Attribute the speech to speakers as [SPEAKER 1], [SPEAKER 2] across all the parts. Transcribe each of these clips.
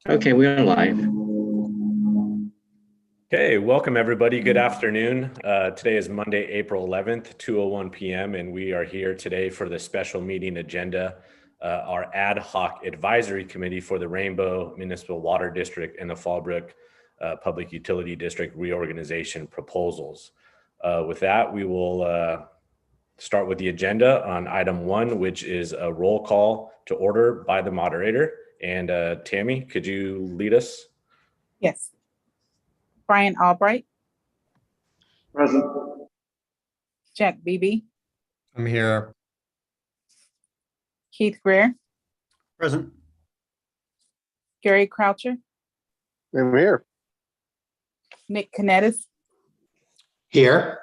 [SPEAKER 1] Okay, we are live.
[SPEAKER 2] Okay, welcome everybody. Good afternoon. Today is Monday, April 11th, 2:01 p.m. and we are here today for the special meeting agenda, our ad hoc advisory committee for the Rainbow Municipal Water District and the Fallbrook Public Utility District reorganization proposals. With that, we will start with the agenda on item 1, which is a roll call to order by the moderator. And Tammy, could you lead us?
[SPEAKER 3] Yes. Brian Albright.
[SPEAKER 4] Present.
[SPEAKER 3] Jack Beebe.
[SPEAKER 5] I'm here.
[SPEAKER 3] Keith Greer.
[SPEAKER 5] Present.
[SPEAKER 3] Gary Croucher.
[SPEAKER 4] I'm here.
[SPEAKER 3] Nick Canettis.
[SPEAKER 5] Here.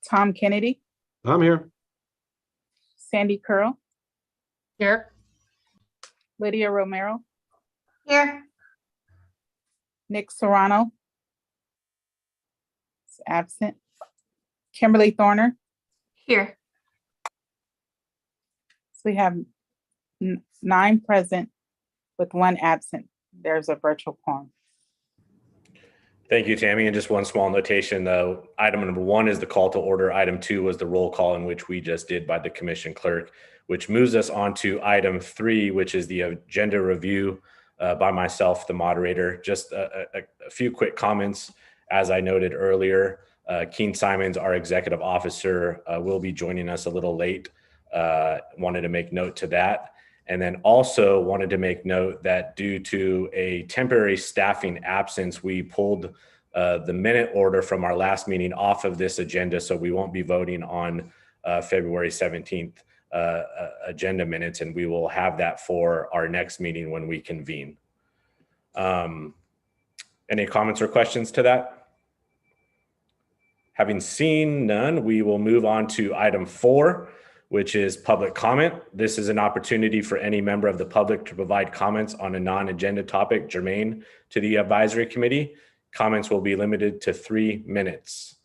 [SPEAKER 3] Tom Kennedy.
[SPEAKER 4] I'm here.
[SPEAKER 3] Sandy Curl.
[SPEAKER 6] Here.
[SPEAKER 3] Lydia Romero.
[SPEAKER 6] Here.
[SPEAKER 3] Nick Serrano. Is absent. Kimberly Thorner.
[SPEAKER 6] Here.
[SPEAKER 3] So we have 9 present with 1 absent. There's a virtual quorum.
[SPEAKER 2] Thank you, Tammy. And just one small notation, though. Item number 1 is the call to order. Item 2 was the roll call, in which we just did by the commission clerk, which moves us on to item 3, which is the agenda review by myself, the moderator. Just a few quick comments. As I noted earlier, Keen Simons, our executive officer, will be joining us a little late. Wanted to make note to that. And then also wanted to make note that due to a temporary staffing absence, we pulled the minute order from our last meeting off of this agenda. So we won't be voting on February 17th agenda minutes, and we will have that for our next meeting when we convene. Any comments or questions to that? Having seen none, we will move on to item 4, which is public comment. This is an opportunity for any member of the public to provide comments on a non-agenda topic germane to the advisory committee. Comments will be limited to 3 minutes.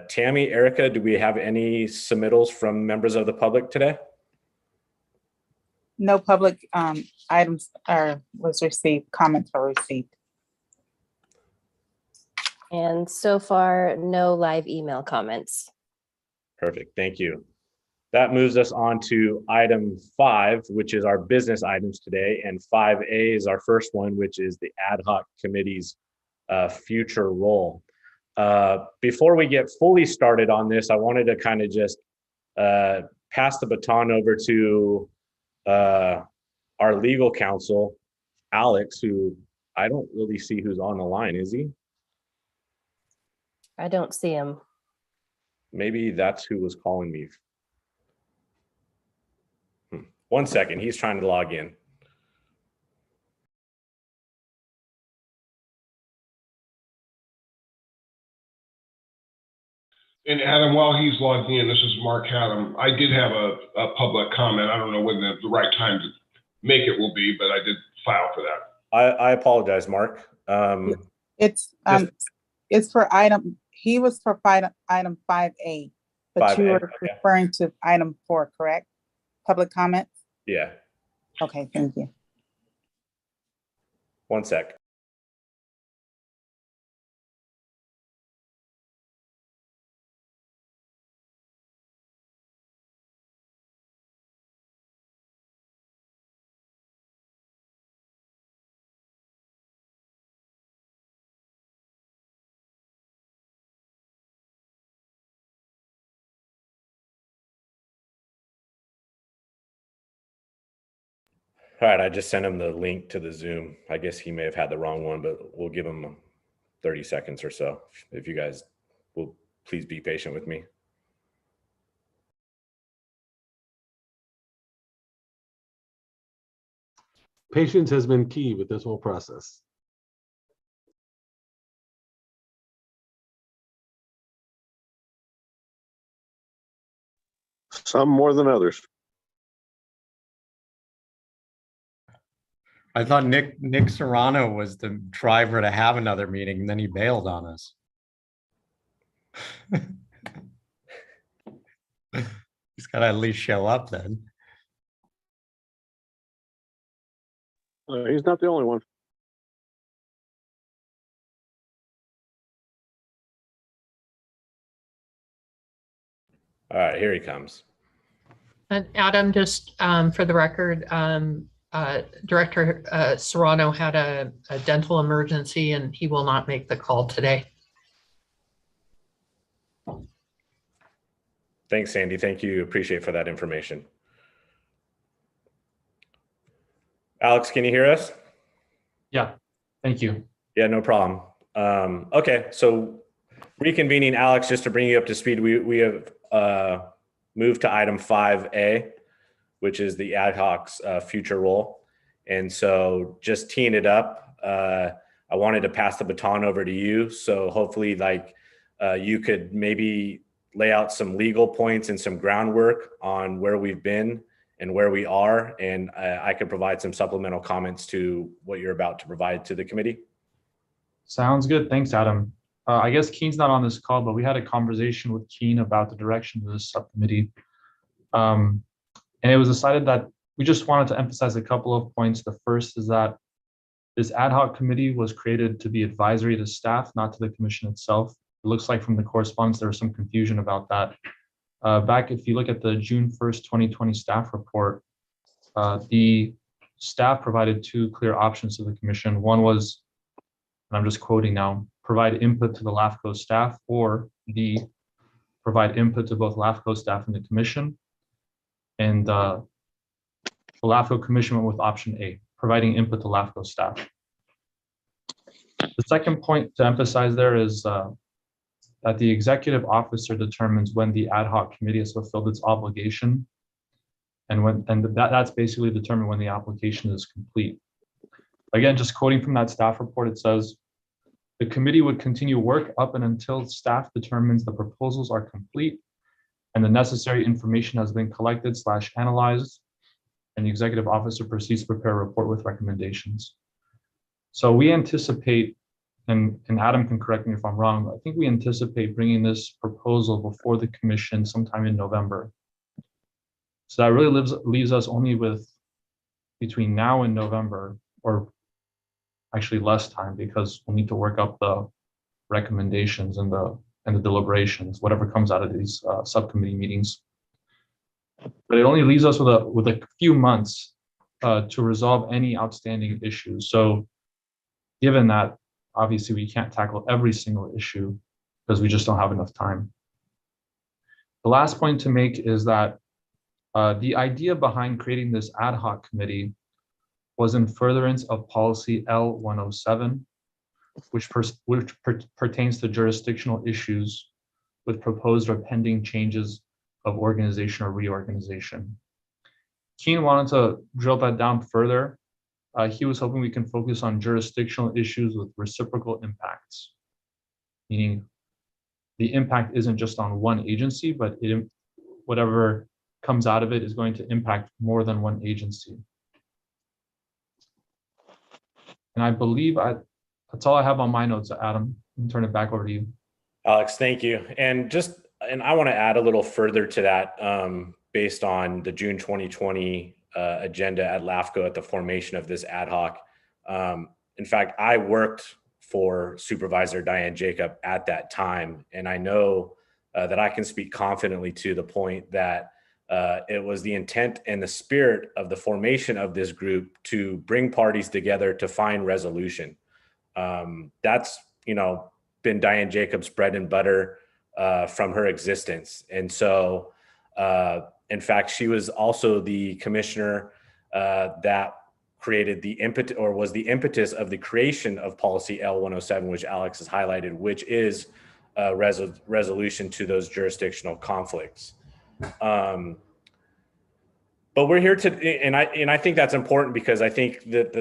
[SPEAKER 2] Tammy, Erica, do we have any submittals from members of the public today?
[SPEAKER 3] No public items was received, comments were received.
[SPEAKER 6] And so far, no live email comments.
[SPEAKER 2] Perfect, thank you. That moves us on to item 5, which is our business items today. And 5A is our first one, which is the ad hoc committee's future role. Before we get fully started on this, I wanted to kind of just pass the baton over to our legal counsel, Alex, who I don't really see who's on the line. Is he?
[SPEAKER 6] I don't see him.
[SPEAKER 2] Maybe that's who was calling me. 1 second, he's trying to log in.
[SPEAKER 7] And Adam, while he's logged in, this is Mark Adam. I did have a public comment. I don't know when the right time to make it will be, but I did file for that.
[SPEAKER 2] I apologize, Mark.
[SPEAKER 3] It's for item, he was for item 5A, but
[SPEAKER 2] 5A,
[SPEAKER 3] you were
[SPEAKER 2] okay.
[SPEAKER 3] referring to item 4, correct? Public comments?
[SPEAKER 2] Yeah,
[SPEAKER 3] Okay, thank you.
[SPEAKER 2] 1 sec. All right, I just sent him the link to the Zoom. I guess he may have had the wrong one, but we'll give him 30 seconds or so. If you guys will please be patient with me.
[SPEAKER 4] Patience has been key with this whole process. Some more than others.
[SPEAKER 5] I thought Nick Serrano was the driver to have another meeting, and then he bailed on us. He's got to at least show up then.
[SPEAKER 4] He's not the only one.
[SPEAKER 2] All right, here he comes.
[SPEAKER 8] And Adam, just for the record, Director Serrano had a dental emergency and he will not make the call today.
[SPEAKER 2] Thanks, Sandy. Thank you. Appreciate for that information. Alex, can you hear us?
[SPEAKER 9] Yeah, thank you.
[SPEAKER 2] Yeah, no problem. Okay, so reconvening, Alex, just to bring you up to speed, we have moved to item 5A, which is the ad hoc's future role. And so just teeing it up, I wanted to pass the baton over to you. So hopefully you could maybe lay out some legal points and some groundwork on where we've been and where we are. And I could provide some supplemental comments to what you're about to provide to the committee.
[SPEAKER 9] Sounds good. Thanks, Adam. I guess Keen's not on this call, but we had a conversation with Keen about the direction of this subcommittee. And it was decided that we just wanted to emphasize a couple of points. The first is that this ad hoc committee was created to be advisory to staff, not to the commission itself. It looks like from the correspondence, there was some confusion about that. Back, if you look at the June 1st, 2020 staff report, the staff provided two clear options to the commission. One was, and I'm just quoting now, provide input to the LAFCO staff, or B, provide input to both LAFCO staff and the commission. And the LAFCO commission went with option A, providing input to LAFCO staff. The second point to emphasize there is that the executive officer determines when the ad hoc committee has fulfilled its obligation, and that's basically determined when the application is complete. Again, just quoting from that staff report, it says, the committee would continue work up and until staff determines the proposals are complete and the necessary information has been collected / analyzed, and the executive officer proceeds to prepare a report with recommendations. So we anticipate, and Adam can correct me if I'm wrong, but I think we anticipate bringing this proposal before the commission sometime in November. So that really leaves us only with between now and November, or actually less time, because we'll need to work up the recommendations and the deliberations, whatever comes out of these subcommittee meetings. But it only leaves us with a few months to resolve any outstanding issues. So given that, obviously we can't tackle every single issue because we just don't have enough time. The last point to make is that the idea behind creating this ad hoc committee was in furtherance of policy L107, which pertains to jurisdictional issues with proposed or pending changes of organization or reorganization. Keen wanted to drill that down further. He was hoping we can focus on jurisdictional issues with reciprocal impacts, meaning the impact isn't just on one agency, but whatever comes out of it is going to impact more than one agency. And I believe that's all I have on my notes, Adam. I'll turn it back over to you.
[SPEAKER 2] Alex, thank you. And I want to add a little further to that based on the June 2020 agenda at LAFCO at the formation of this ad hoc. In fact, I worked for Supervisor Diane Jacob at that time, and I know that I can speak confidently to the point that it was the intent and the spirit of the formation of this group to bring parties together to find resolution. That's, been Diane Jacob's bread and butter from her existence. And so, in fact, she was also the commissioner that created the impetus, or was the impetus of the creation of policy L107, which Alex has highlighted, which is a resolution to those jurisdictional conflicts. But we're here to, and I think that's important because I think that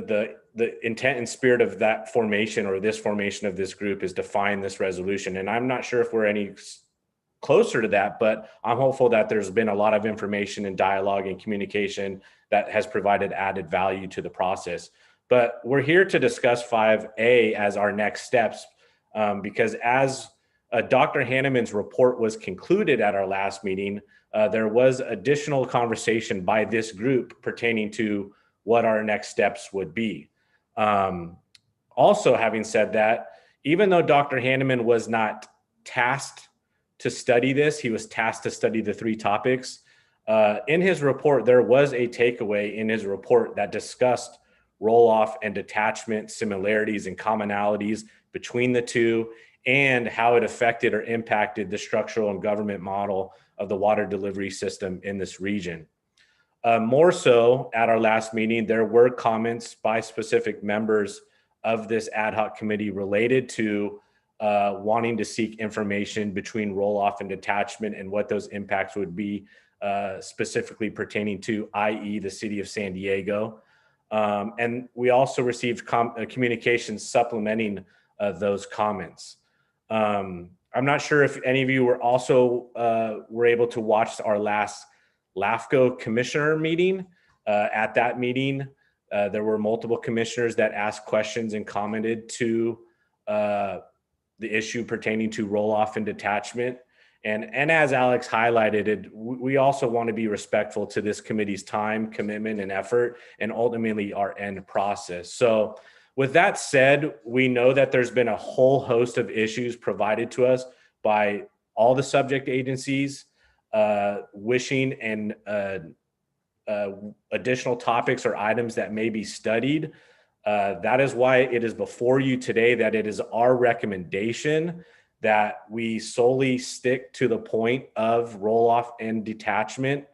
[SPEAKER 2] the intent and spirit of that formation, or this formation of this group, is to find this resolution. And I'm not sure if we're any closer to that, but I'm hopeful that there's been a lot of information and dialogue and communication that has provided added value to the process. But we're here to discuss 5A as our next steps, because as Dr. Hanneman's report was concluded at our last meeting, there was additional conversation by this group pertaining to what our next steps would be. Also, having said that, even though Dr. Hanneman was not tasked to study this, he was tasked to study the 3 topics. In his report, there was a takeaway in his report that discussed roll-off and detachment similarities and commonalities between the two, and how it affected or impacted the structural and government model of the water delivery system in this region. More so, at our last meeting, there were comments by specific members of this ad hoc committee related to wanting to seek information between roll-off and detachment and what those impacts would be, specifically pertaining to, i.e. the city of San Diego. And we also received communications supplementing those comments. I'm not sure if any of you were also were able to watch our last LAFCO commissioner meeting. At that meeting, there were multiple commissioners that asked questions and commented to the issue pertaining to roll-off and detachment. And as Alex highlighted, we also want to be respectful to this committee's time, commitment, and effort, and ultimately our end process. So with that said, we know that there's been a whole host of issues provided to us by all the subject agencies, wishing and additional topics or items that may be studied. That is why it is before you today, that it is our recommendation that we solely stick to the point of roll-off and detachment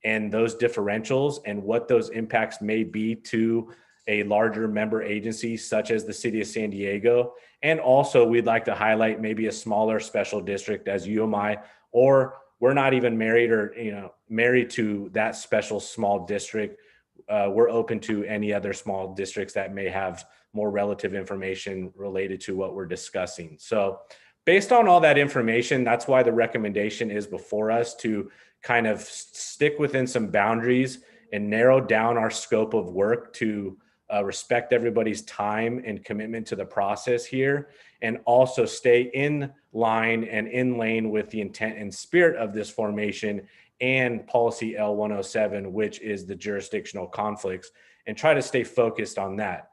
[SPEAKER 2] and those differentials and what those impacts may be to a larger member agency such as the city of San Diego. And also we'd like to highlight maybe a smaller special district as UMI, or we're not even married or married to that special small district. We're open to any other small districts that may have more relative information related to what we're discussing. So based on all that information, that's why the recommendation is before us to kind of stick within some boundaries and narrow down our scope of work to respect everybody's time and commitment to the process here, and also stay in line and in lane with the intent and spirit of this formation and policy L107, which is the jurisdictional conflicts, and try to stay focused on that.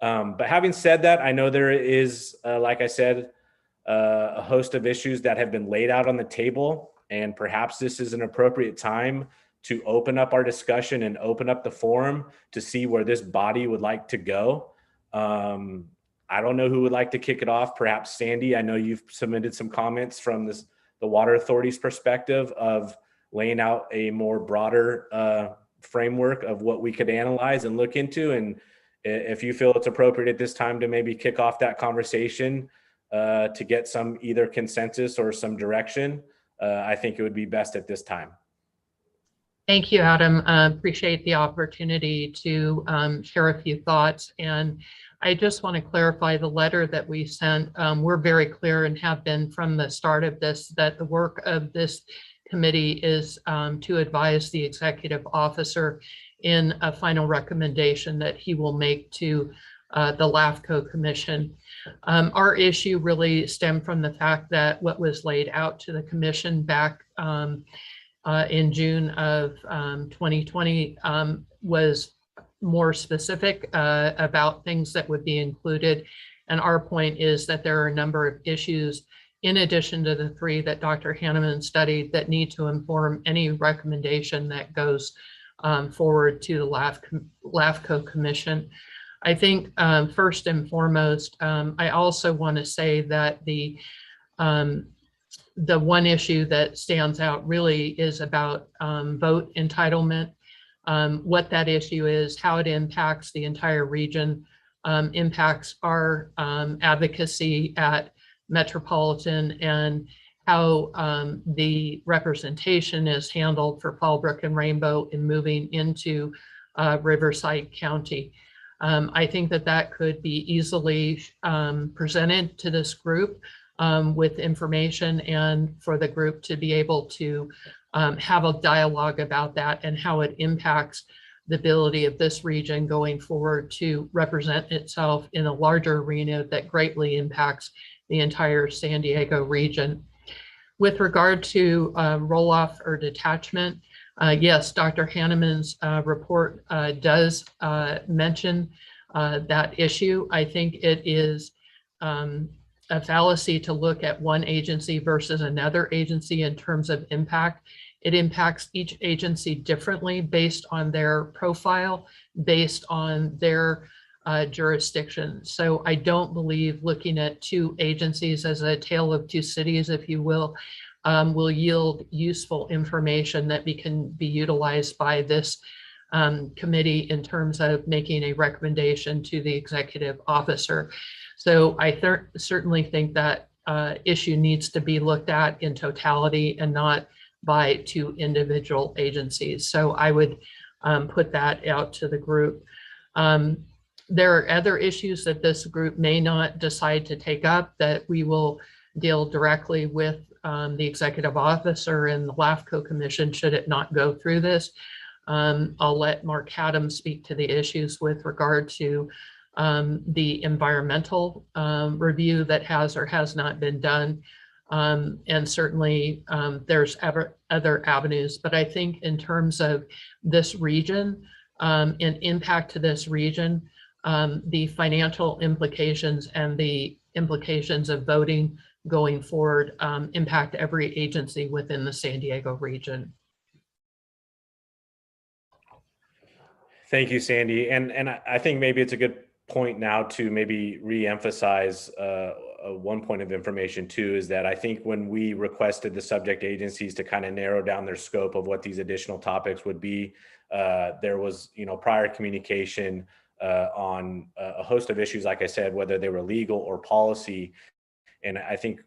[SPEAKER 2] But having said that, I know there is, like I said, a host of issues that have been laid out on the table, and perhaps this is an appropriate time to open up our discussion and open up the forum to see where this body would like to go. I don't know who would like to kick it off. Perhaps Sandy, I know you've submitted some comments from the Water Authority's perspective of laying out a more broader framework of what we could analyze and look into. And if you feel it's appropriate at this time to maybe kick off that conversation to get some either consensus or some direction, I think it would be best at this time.
[SPEAKER 8] Thank you, Adam. Appreciate the opportunity to share a few thoughts. And I just want to clarify the letter that we sent. We're very clear and have been from the start of this that the work of this committee is to advise the executive officer in a final recommendation that he will make to the LAFCO commission. Our issue really stemmed from the fact that what was laid out to the commission back in June of 2020 was more specific about things that would be included. And our point is that there are a number of issues in addition to the 3 that Dr. Hanneman studied that need to inform any recommendation that goes forward to the LAFCO commission. I think first and foremost, I also want to say that the one issue that stands out really is about vote entitlement, what that issue is, how it impacts the entire region, impacts our advocacy at Metropolitan, and how the representation is handled for Fallbrook-Rainbow in moving into Riverside County. I think that could be easily presented to this group with information, and for the group to be able to have a dialogue about that and how it impacts the ability of this region going forward to represent itself in a larger arena that greatly impacts the entire San Diego region. With regard to roll-off or detachment, Yes, Dr. Hanneman's report does mention that issue. I think it is a fallacy to look at one agency versus another agency in terms of impact. It impacts each agency differently based on their profile, based on their jurisdiction. So I don't believe looking at two agencies as a tale of two cities, if you will yield useful information that can be utilized by this committee in terms of making a recommendation to the executive officer. So I certainly think that issue needs to be looked at in totality and not by two individual agencies. So I would put that out to the group. There are other issues that this group may not decide to take up that we will deal directly with the executive officer and the LAFCO commission should it not go through this. I'll let Mark Haddam speak to the issues with regard to the environmental review that has or has not been done. And certainly there's other avenues, but I think in terms of this region and impact to this region, the financial implications and the implications of voting going forward impact every agency within the San Diego region.
[SPEAKER 2] Thank you, Sandy. And I think maybe it's a good point now to maybe re-emphasize one point of information too, is that I think when we requested the subject agencies to kind of narrow down their scope of what these additional topics would be, there was, prior communication on a host of issues, like I said, whether they were legal or policy. And I think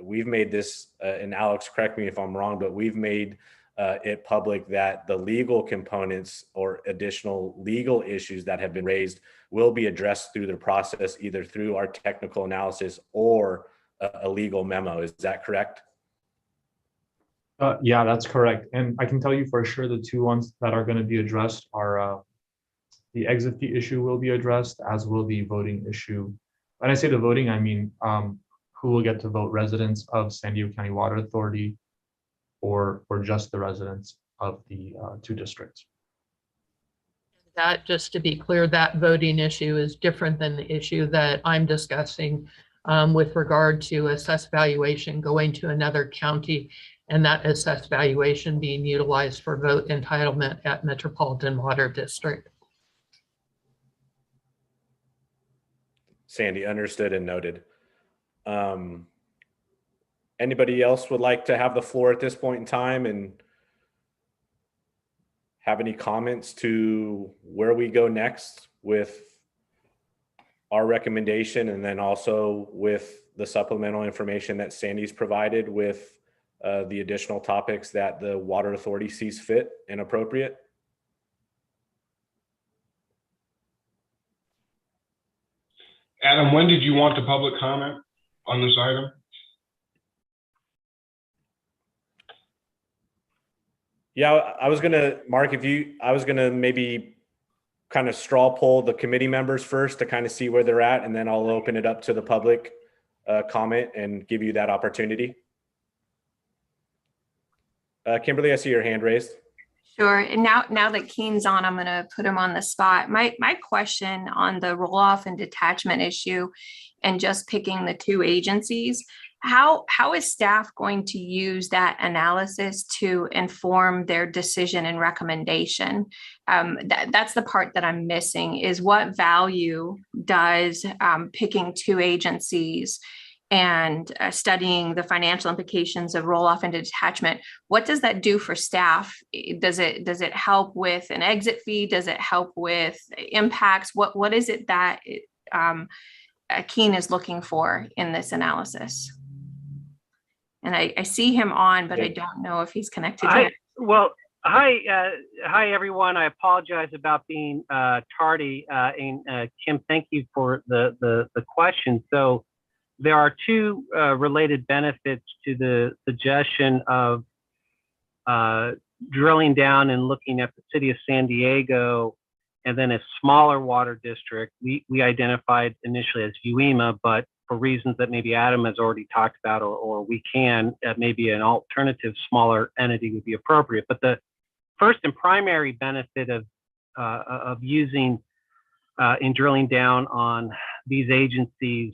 [SPEAKER 2] we've made this, and Alex, correct me if I'm wrong, but we've made it public that the legal components or additional legal issues that have been raised will be addressed through the process, either through our technical analysis or a legal memo. Is that correct?
[SPEAKER 9] Yeah, that's correct. And I can tell you for sure the two ones that are going to be addressed are the exit fee issue will be addressed, as will the voting issue. When I say the voting, I mean who will get to vote, residents of San Diego County Water Authority or just the residents of the two districts.
[SPEAKER 8] That, just to be clear, that voting issue is different than the issue that I'm discussing with regard to assessed valuation going to another county and that assessed valuation being utilized for vote entitlement at Metropolitan Water District.
[SPEAKER 2] Sandy, understood and noted. Anybody else would like to have the floor at this point in time and have any comments to where we go next with our recommendation, and then also with the supplemental information that Sandy's provided with the additional topics that the Water Authority sees fit and appropriate?
[SPEAKER 7] Adam, when did you want the public comment on this item?
[SPEAKER 2] Yeah, I was gonna, Mark, I was gonna maybe kind of straw poll the committee members first to kind of see where they're at, and then I'll open it up to the public comment and give you that opportunity. Kimberly, I see your hand raised.
[SPEAKER 10] Sure. And now that Keen's on, I'm going to put him on the spot. My question on the roll-off and detachment issue and just picking the two agencies, how is staff going to use that analysis to inform their decision and recommendation? That's the part that I'm missing, is what value does picking two agencies and studying the financial implications of roll-off and detachment, what does that do for staff? Does it help with an exit fee? Does it help with impacts? What is it that Keen is looking for in this analysis? And I see him on, but I don't know if he's connected yet.
[SPEAKER 11] Well, hi everyone. I apologize about being tardy. And Kim, thank you for the question. So there are two related benefits to the suggestion of drilling down and looking at the city of San Diego and then a smaller water district. We identified initially as UEMA, but for reasons that maybe Adam has already talked about, or we can, maybe an alternative smaller entity would be appropriate. But first and primary benefit of using in drilling down on these agencies'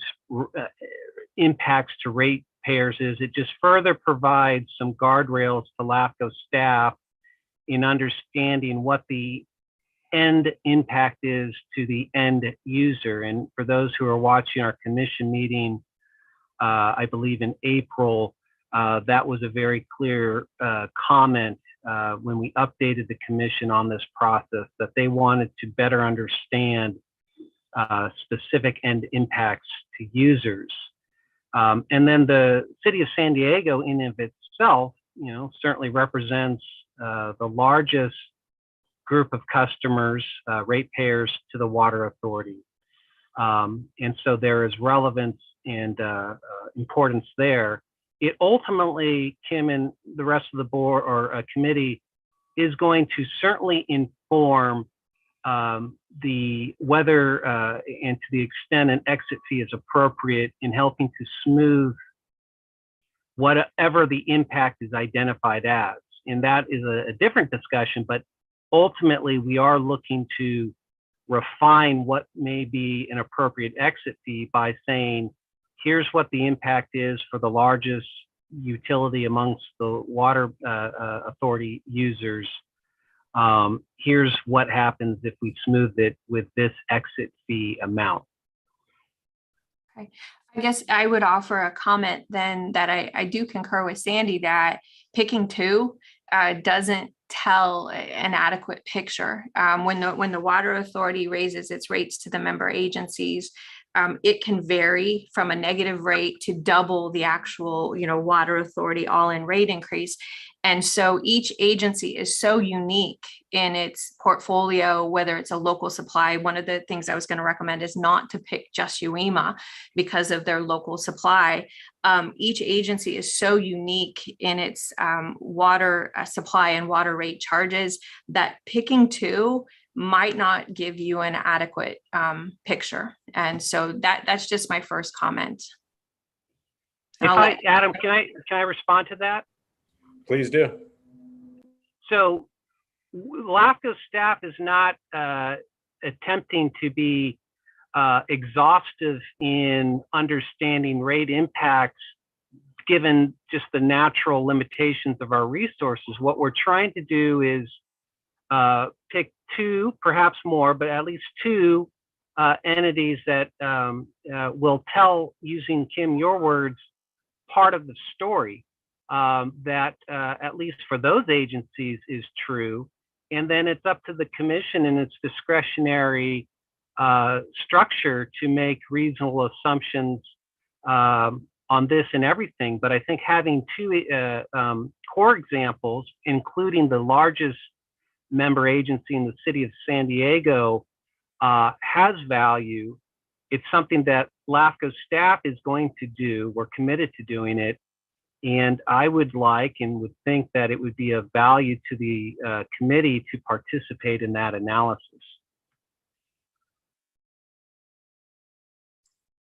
[SPEAKER 11] impacts to ratepayers is it just further provides some guardrails to LAFCO staff in understanding what the end impact is to the end user. And for those who are watching our commission meeting, I believe in April, that was a very clear comment when we updated the commission on this process, that they wanted to better understand specific end impacts to users. And then the city of San Diego in of itself, certainly represents the largest group of customers, ratepayers to the water authority. And so there is relevance and importance there. It ultimately, Kim and the rest of the board or committee is going to certainly inform the whether and to the extent an exit fee is appropriate in helping to smooth whatever the impact is identified as. And that is a different discussion, but ultimately we are looking to refine what may be an appropriate exit fee by saying, here's what the impact is for the largest utility amongst the water authority users. Here's what happens if we smooth it with this exit fee amount.
[SPEAKER 10] Okay. I guess I would offer a comment then that I do concur with Sandy that picking two doesn't tell an adequate picture. When the water authority raises its rates to the member agencies, it can vary from a negative rate to double the actual, water authority all-in rate increase. And so each agency is so unique in its portfolio, whether it's a local supply. One of the things I was going to recommend is not to pick just UEMA because of their local supply. Each agency is so unique in its water supply and water rate charges that picking two might not give you an adequate picture. And so that's just my first comment.
[SPEAKER 11] Adam, can I respond to that?
[SPEAKER 2] Please do.
[SPEAKER 11] So LAFCO staff is not attempting to be exhaustive in understanding rate impacts given just the natural limitations of our resources. What we're trying to do is pick two, perhaps more, but at least two entities that will tell, using Kim, your words, part of the story that at least for those agencies is true. And then it's up to the commission and its discretionary structure to make reasonable assumptions on this and everything. But I think having two core examples, including the largest member agency in the city of San Diego, has value. It's something that LAFCO staff is going to do. We're committed to doing it. And I would like and would think that it would be of value to the committee to participate in that analysis.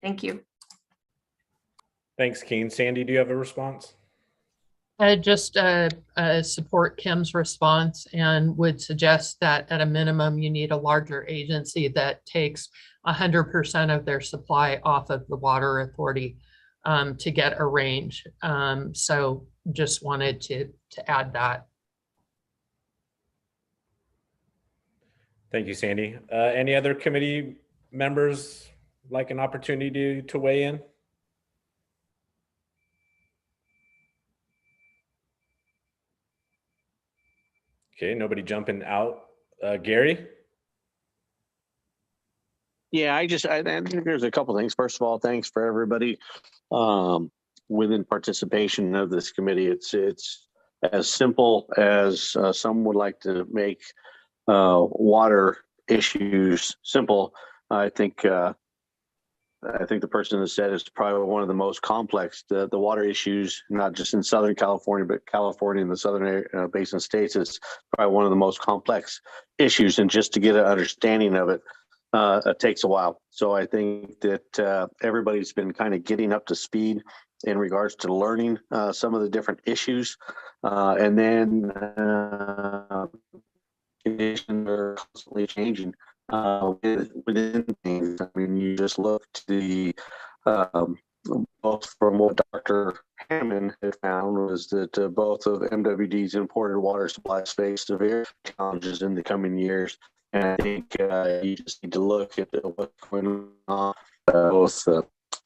[SPEAKER 10] Thank you.
[SPEAKER 2] Thanks, Keen. Sandy, do you have a response?
[SPEAKER 8] I just support Kim's response and would suggest that at a minimum, you need a larger agency that takes 100% of their supply off of the water authority to get a range. So just wanted to add that.
[SPEAKER 2] Thank you, Sandy. Any other committee members like an opportunity to weigh in? Okay, nobody jumping out. Gary?
[SPEAKER 12] Yeah, I think there's a couple things. First of all, thanks for everybody within participation of this committee. It's as simple as some would like to make water issues simple. I think the person that said it's probably one of the most complex. The water issues, not just in Southern California, but California and the Southern Basin states, is probably one of the most complex issues. And just to get an understanding of it, it takes a while. So I think that everybody's been kind of getting up to speed in regards to learning some of the different issues, and then conditions are constantly changing within things. I mean, you just look to the both from what Dr. Hammond had found was that both of MWD's imported water supplies face severe challenges in the coming years. And I think you just need to look at what's going on, both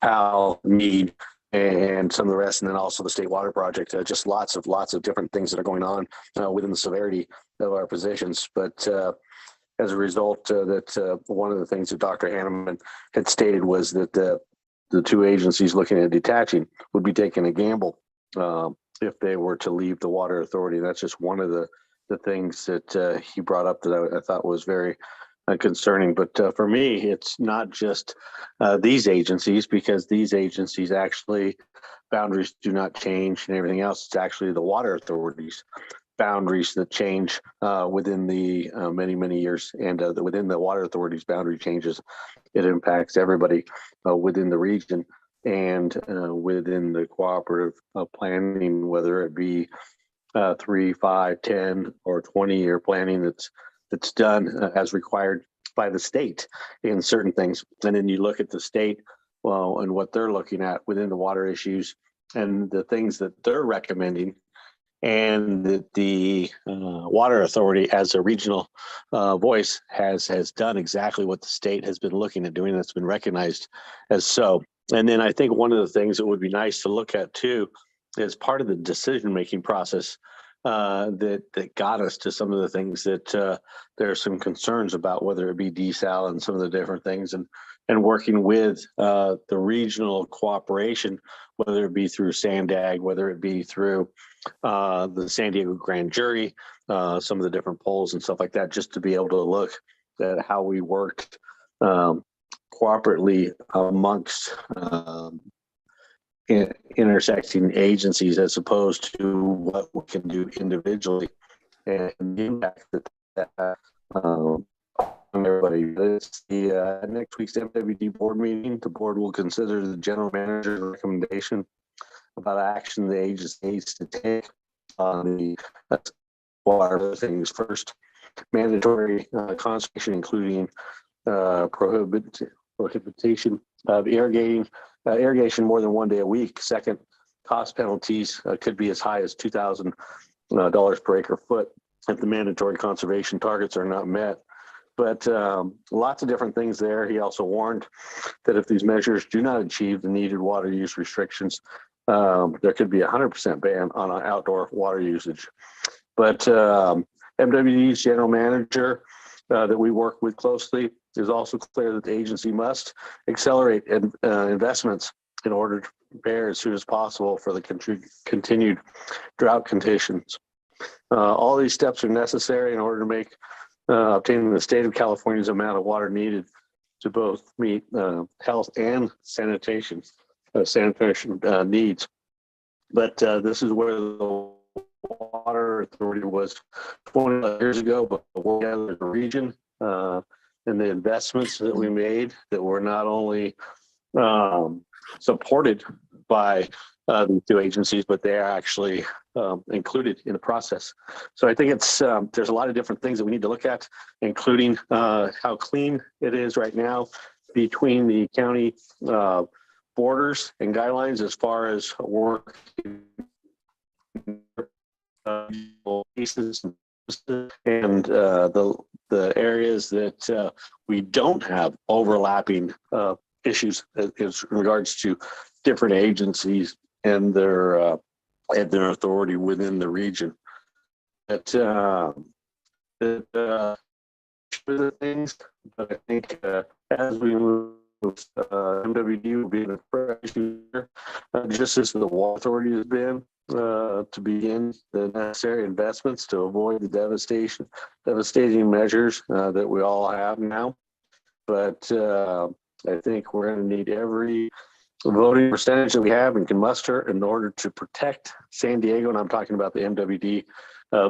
[SPEAKER 12] PAL, need, and some of the rest, and then also the State Water Project. Just lots of different things that are going on within the severity of our positions. But as a result, that one of the things that Dr. Hanneman had stated was that the two agencies looking at detaching would be taking a gamble if they were to leave the Water Authority. That's just one of the things that he brought up that I thought was very concerning. But for me, it's not just these agencies, because these agencies actually, boundaries do not change and everything else. It's actually the Water Authorities boundaries that change within the many years, and within the Water Authorities boundary changes, it impacts everybody within the region and within the cooperative planning, whether it be 3, 5, 10, or 20-year planning that's done as required by the state in certain things. And then you look at the state, well, and what they're looking at within the water issues and the things that they're recommending, and that the Water Authority as a regional voice has done exactly what the state has been looking at doing. That's been recognized as so. And then I think one of the things that would be nice to look at too is part of the decision-making process that got us to some of the things that there are some concerns about, whether it be desal and some of the different things, and working with the regional cooperation, whether it be through SANDAG, whether it be through the San Diego Grand Jury, some of the different polls and stuff like that, just to be able to look at how we worked cooperatively amongst intersecting agencies, as opposed to what we can do individually, and the impact that on everybody. It's the next week's MWD board meeting. The board will consider the general manager's recommendation about action the agency needs to take on the water things. First, mandatory conservation, including prohibition of irrigation more than 1 day a week. Second, cost penalties could be as high as $2,000 per acre foot if the mandatory conservation targets are not met. But lots of different things there. He also warned that if these measures do not achieve the needed water use restrictions, there could be 100% ban on outdoor water usage. But MWD's general manager that we work with closely is also clear that the agency must accelerate investments in order to prepare as soon as possible for the continued drought conditions. All these steps are necessary in order to make obtaining the state of California's amount of water needed to both meet health and sanitation needs. But this is where the Water Authority was 20 years ago, but we're together as a region, and the investments that we made that were not only supported by the two agencies, but they are actually included in the process. So I think it's there's a lot of different things that we need to look at, including how clean it is right now between the county borders and guidelines as far as work cases and the areas that we don't have overlapping issues in regards to different agencies and their authority within the region. The things, but I think as we move, MWD will be in a fresh year, just as the Water Authority has been, to begin the necessary investments to avoid the devastating measures that we all have now. But I think we're going to need every voting percentage that we have and can muster in order to protect San Diego. And I'm talking about the MWD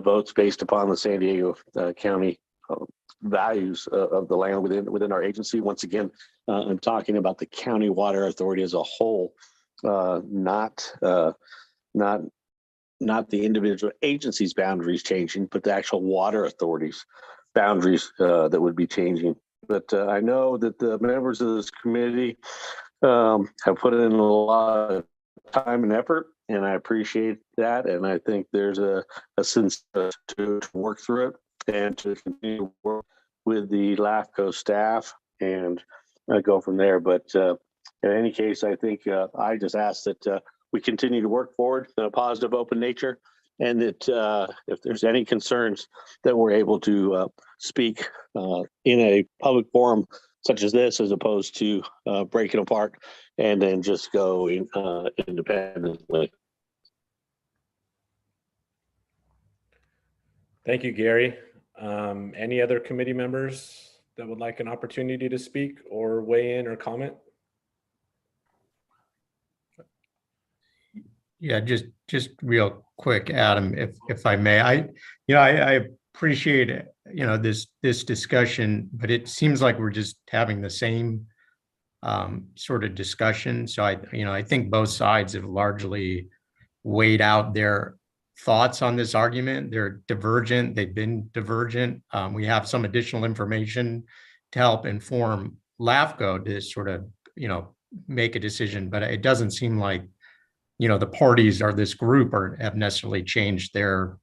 [SPEAKER 12] votes based upon the San Diego County values of the land within our agency. Once again, I'm talking about the County Water Authority as a whole, not the individual agencies' boundaries changing, but the actual water authorities' boundaries that would be changing. But I know that the members of this committee have put in a lot of time and effort, and I appreciate that. And I think there's a sense to work through it and to continue to work with the LAFCO staff and go from there. But in any case, I think I just ask that we continue to work forward in a positive, open nature, and that if there's any concerns, that we're able to speak in a public forum such as this, as opposed to breaking apart and then just go independently.
[SPEAKER 2] Thank you, Gary. Any other committee members that would like an opportunity to speak or weigh in or comment?
[SPEAKER 5] Yeah, just real quick, Adam, if I may. I appreciate this discussion, but it seems like we're just having the same sort of discussion. So I think both sides have largely weighed out their thoughts on this argument. They're divergent. They've been divergent. We have some additional information to help inform LAFCO to sort of make a decision, but it doesn't seem like the parties or this group have necessarily changed their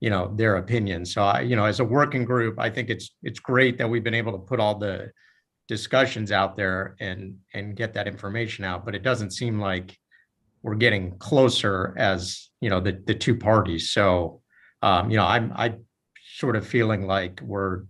[SPEAKER 5] opinion. So as a working group, I think it's great that we've been able to put all the discussions out there and get that information out, but it doesn't seem like we're getting closer as the two parties. So I'm sort of feeling like we're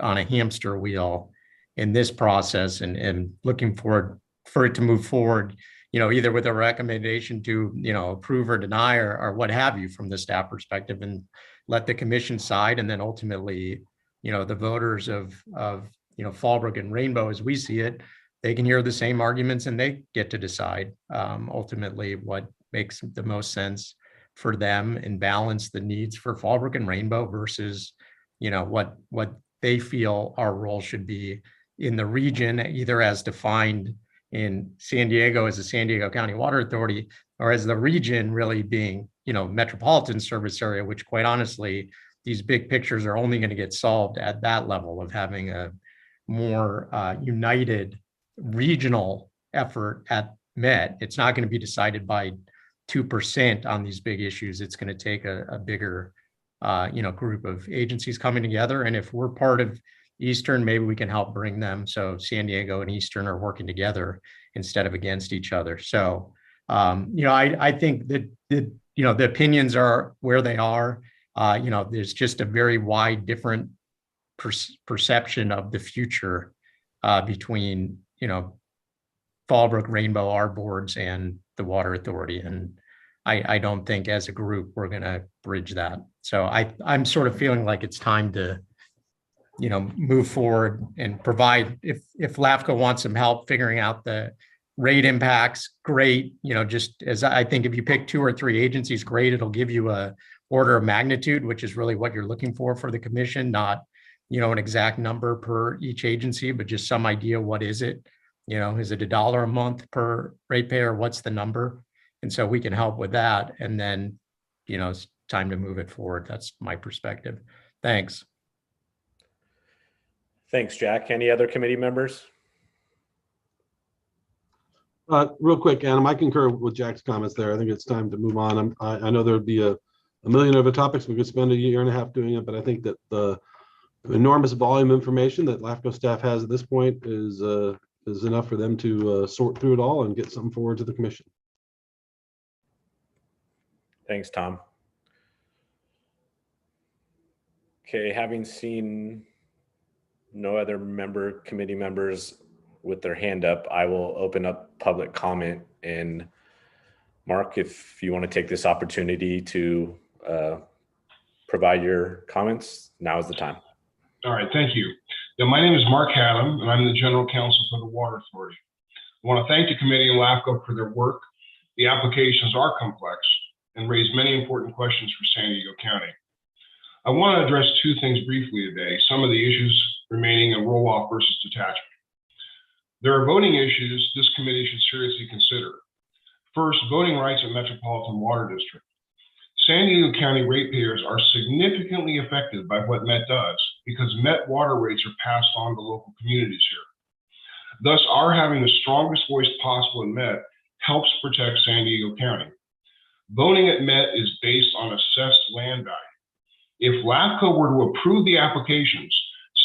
[SPEAKER 5] on a hamster wheel in this process and looking forward for it to move forward, either with a recommendation to, approve or deny or what have you from the staff perspective, and let the commission side. And then ultimately, the voters of Fallbrook and Rainbow, as we see it, they can hear the same arguments and they get to decide ultimately what makes the most sense for them and balance the needs for Fallbrook and Rainbow versus, what they feel our role should be in the region, either as defined in San Diego as the San Diego County Water Authority, or as the region really being, metropolitan service area, which quite honestly, these big pictures are only going to get solved at that level of having a more united regional effort at Met. It's not going to be decided by 2% on these big issues. It's going to take a bigger, group of agencies coming together. And if we're part of Eastern, maybe we can help bring them. So San Diego and Eastern are working together instead of against each other. So, I think that, the opinions are where they are. There's just a very wide, different perception of the future between, Fallbrook-Rainbow, our boards, and the Water Authority. And I don't think as a group, we're going to bridge that. So I'm sort of feeling like it's time to, move forward and provide, if LAFCO wants some help figuring out the rate impacts, great. Just as I think if you pick 2 or 3 agencies, great, it'll give you a order of magnitude, which is really what you're looking for the commission, not, an exact number per each agency, but just some idea, what is it? Is it $1 a month per ratepayer? What's the number? And so we can help with that. And then, it's time to move it forward. That's my perspective. Thanks.
[SPEAKER 2] Thanks, Jack. Any other committee members?
[SPEAKER 4] Real quick, Adam, I concur with Jack's comments there. I think it's time to move on. I know there would be a million other topics. We could spend a year and a half doing it, but I think that the enormous volume of information that LAFCO staff has at this point is enough for them to sort through it all and get something forward to the commission.
[SPEAKER 2] Thanks, Tom. Okay, having seen no other committee members with their hand up, I will open up public comment. And Mark, if you want to take this opportunity to provide your comments, now is the time.
[SPEAKER 7] All right, thank you. My name is Mark Haddam, and I'm the General Counsel for the Water Authority. I want to thank the committee and LAFCO for their work. The applications are complex and raise many important questions for San Diego County. I want to address 2 things briefly today, some of the issues remaining in roll-off versus detachment. There are voting issues this committee should seriously consider. First, voting rights at Metropolitan Water District. San Diego County ratepayers are significantly affected by what Met does because Met water rates are passed on to local communities here. Thus, our having the strongest voice possible in Met helps protect San Diego County. Voting at Met is based on assessed land value. If LAFCO were to approve the applications,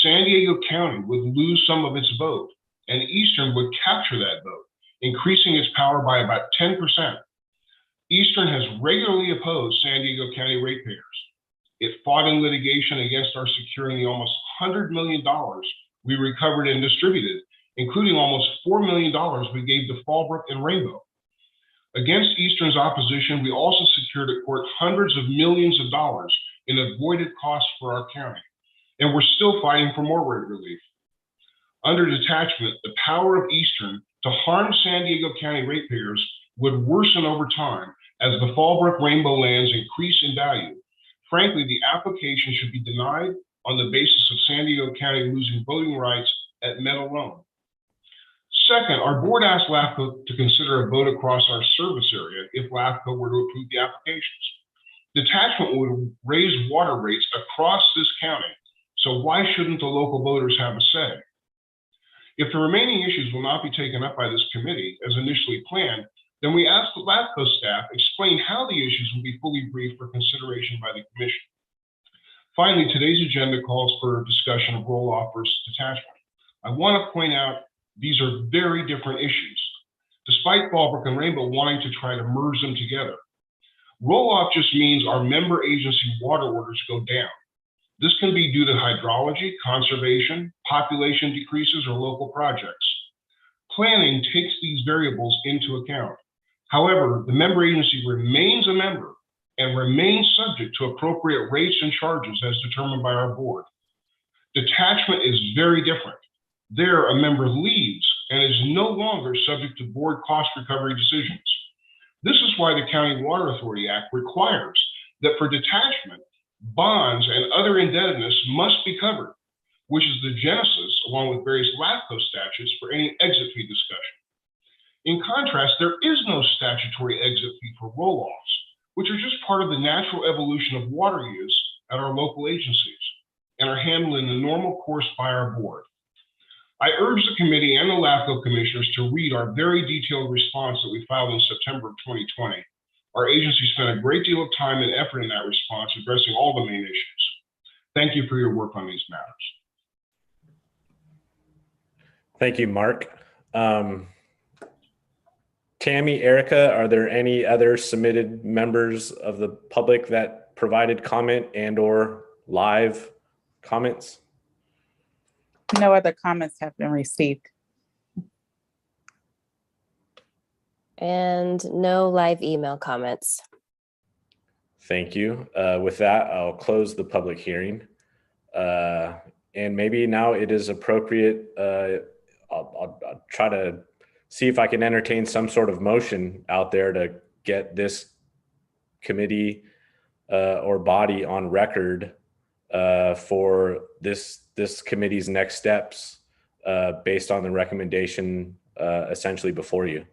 [SPEAKER 7] San Diego County would lose some of its vote, and Eastern would capture that vote, increasing its power by about 10%. Eastern has regularly opposed San Diego County ratepayers. It fought in litigation against our securing the almost $100 million we recovered and distributed, including almost $4 million we gave to Fallbrook-Rainbow. Against Eastern's opposition, we also secured at court hundreds of millions of dollars in avoided costs for our county, and we're still fighting for more rate relief. Under detachment, the power of Eastern to harm San Diego County ratepayers would worsen over time as the Fallbrook-Rainbow lands increase in value. Frankly, the application should be denied on the basis of San Diego County losing voting rights at Met alone. Second, our board asked LAFCO to consider a vote across our service area if LAFCO were to approve the applications. Detachment would raise water rates across this county, so why shouldn't the local voters have a say? If the remaining issues will not be taken up by this committee as initially planned, then we ask the LAFCO staff explain how the issues will be fully briefed for consideration by the commission. Finally, today's agenda calls for discussion of roll-off versus detachment. I want to point out these are very different issues, despite Fallbrook-Rainbow wanting to try to merge them together. Roll-off just means our member agency water orders go down. This can be due to hydrology, conservation, population decreases, or local projects. Planning takes these variables into account. However, the member agency remains a member and remains subject to appropriate rates and charges as determined by our board. Detachment is very different. There, a member leaves and is no longer subject to board cost recovery decisions. This is why the County Water Authority Act requires that for detachment, bonds and other indebtedness must be covered, which is the genesis, along with various LAFCO statutes, for any exit fee discussion. In contrast, there is no statutory exit fee for roll-offs, which are just part of the natural evolution of water use at our local agencies and are handled in the normal course by our board. I urge the committee and the LAFCO commissioners to read our very detailed response that we filed in September of 2020. Our agency spent a great deal of time and effort in that response, addressing all the main issues. Thank you for your work on these matters.
[SPEAKER 2] Thank you, Mark. Tammy, Erica, are there any other submitted members of the public that provided comment and/or live comments?
[SPEAKER 3] No other comments have been received.
[SPEAKER 6] And no live email comments.
[SPEAKER 2] Thank you. With that, I'll close the public hearing. And maybe now it is appropriate. I'll try to see if I can entertain some sort of motion out there to get this committee or body on record for this committee's next steps based on the recommendation essentially before you.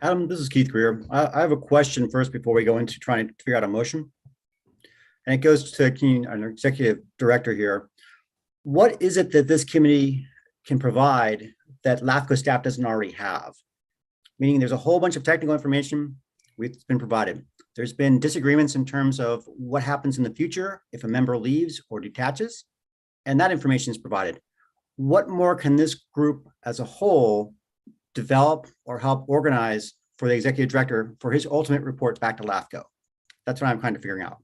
[SPEAKER 13] Adam, this is Keith Greer. I have a question first before we go into trying to figure out a motion. And it goes to Keen, our executive director here. What is it that this committee can provide that LAFCO staff doesn't already have? Meaning there's a whole bunch of technical information that's been provided. There's been disagreements in terms of what happens in the future if a member leaves or detaches, and that information is provided. What more can this group as a whole develop or help organize for the executive director for his ultimate reports back to LAFCO? That's what I'm kind of figuring out.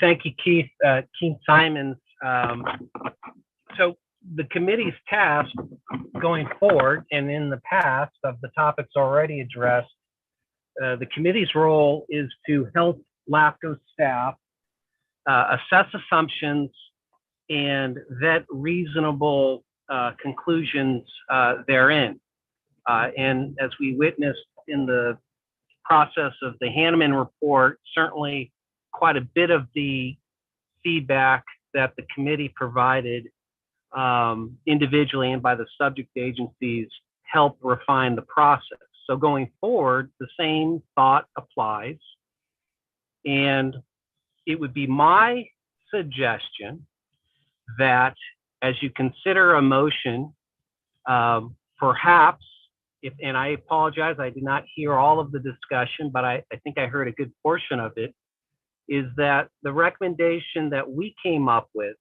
[SPEAKER 11] Thank you, Keith. Keith Simons. So the committee's task going forward and in the past of the topics already addressed, the committee's role is to help LAFCO staff assess assumptions and vet reasonable conclusions therein. And as we witnessed in the process of the Hanneman report, certainly quite a bit of the feedback that the committee provided individually and by the subject agencies help refine the process. So going forward, the same thought applies. And it would be my suggestion that as you consider a motion, perhaps, and I apologize, I did not hear all of the discussion, but I think I heard a good portion of it, is that the recommendation that we came up with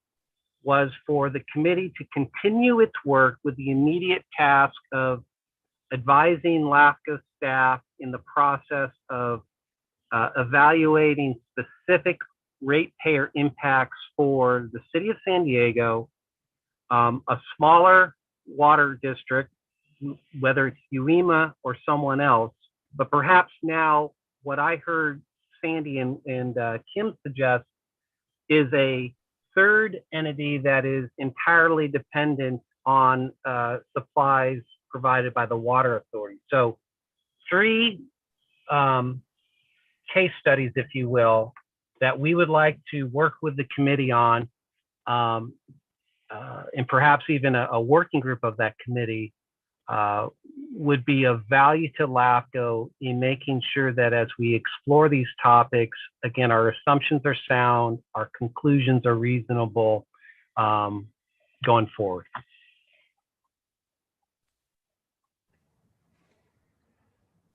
[SPEAKER 11] was for the committee to continue its work with the immediate task of advising LAFCO staff in the process of evaluating specific ratepayer impacts for the city of San Diego, a smaller water district, whether it's UEMA or someone else, but perhaps now what I heard Sandy and Kim suggest is a third entity that is entirely dependent on supplies provided by the water authority. So 3 case studies, if you will, that we would like to work with the committee on, and perhaps even a working group of that committee would be of value to LAFCO in making sure that as we explore these topics, again, our assumptions are sound, our conclusions are reasonable going forward.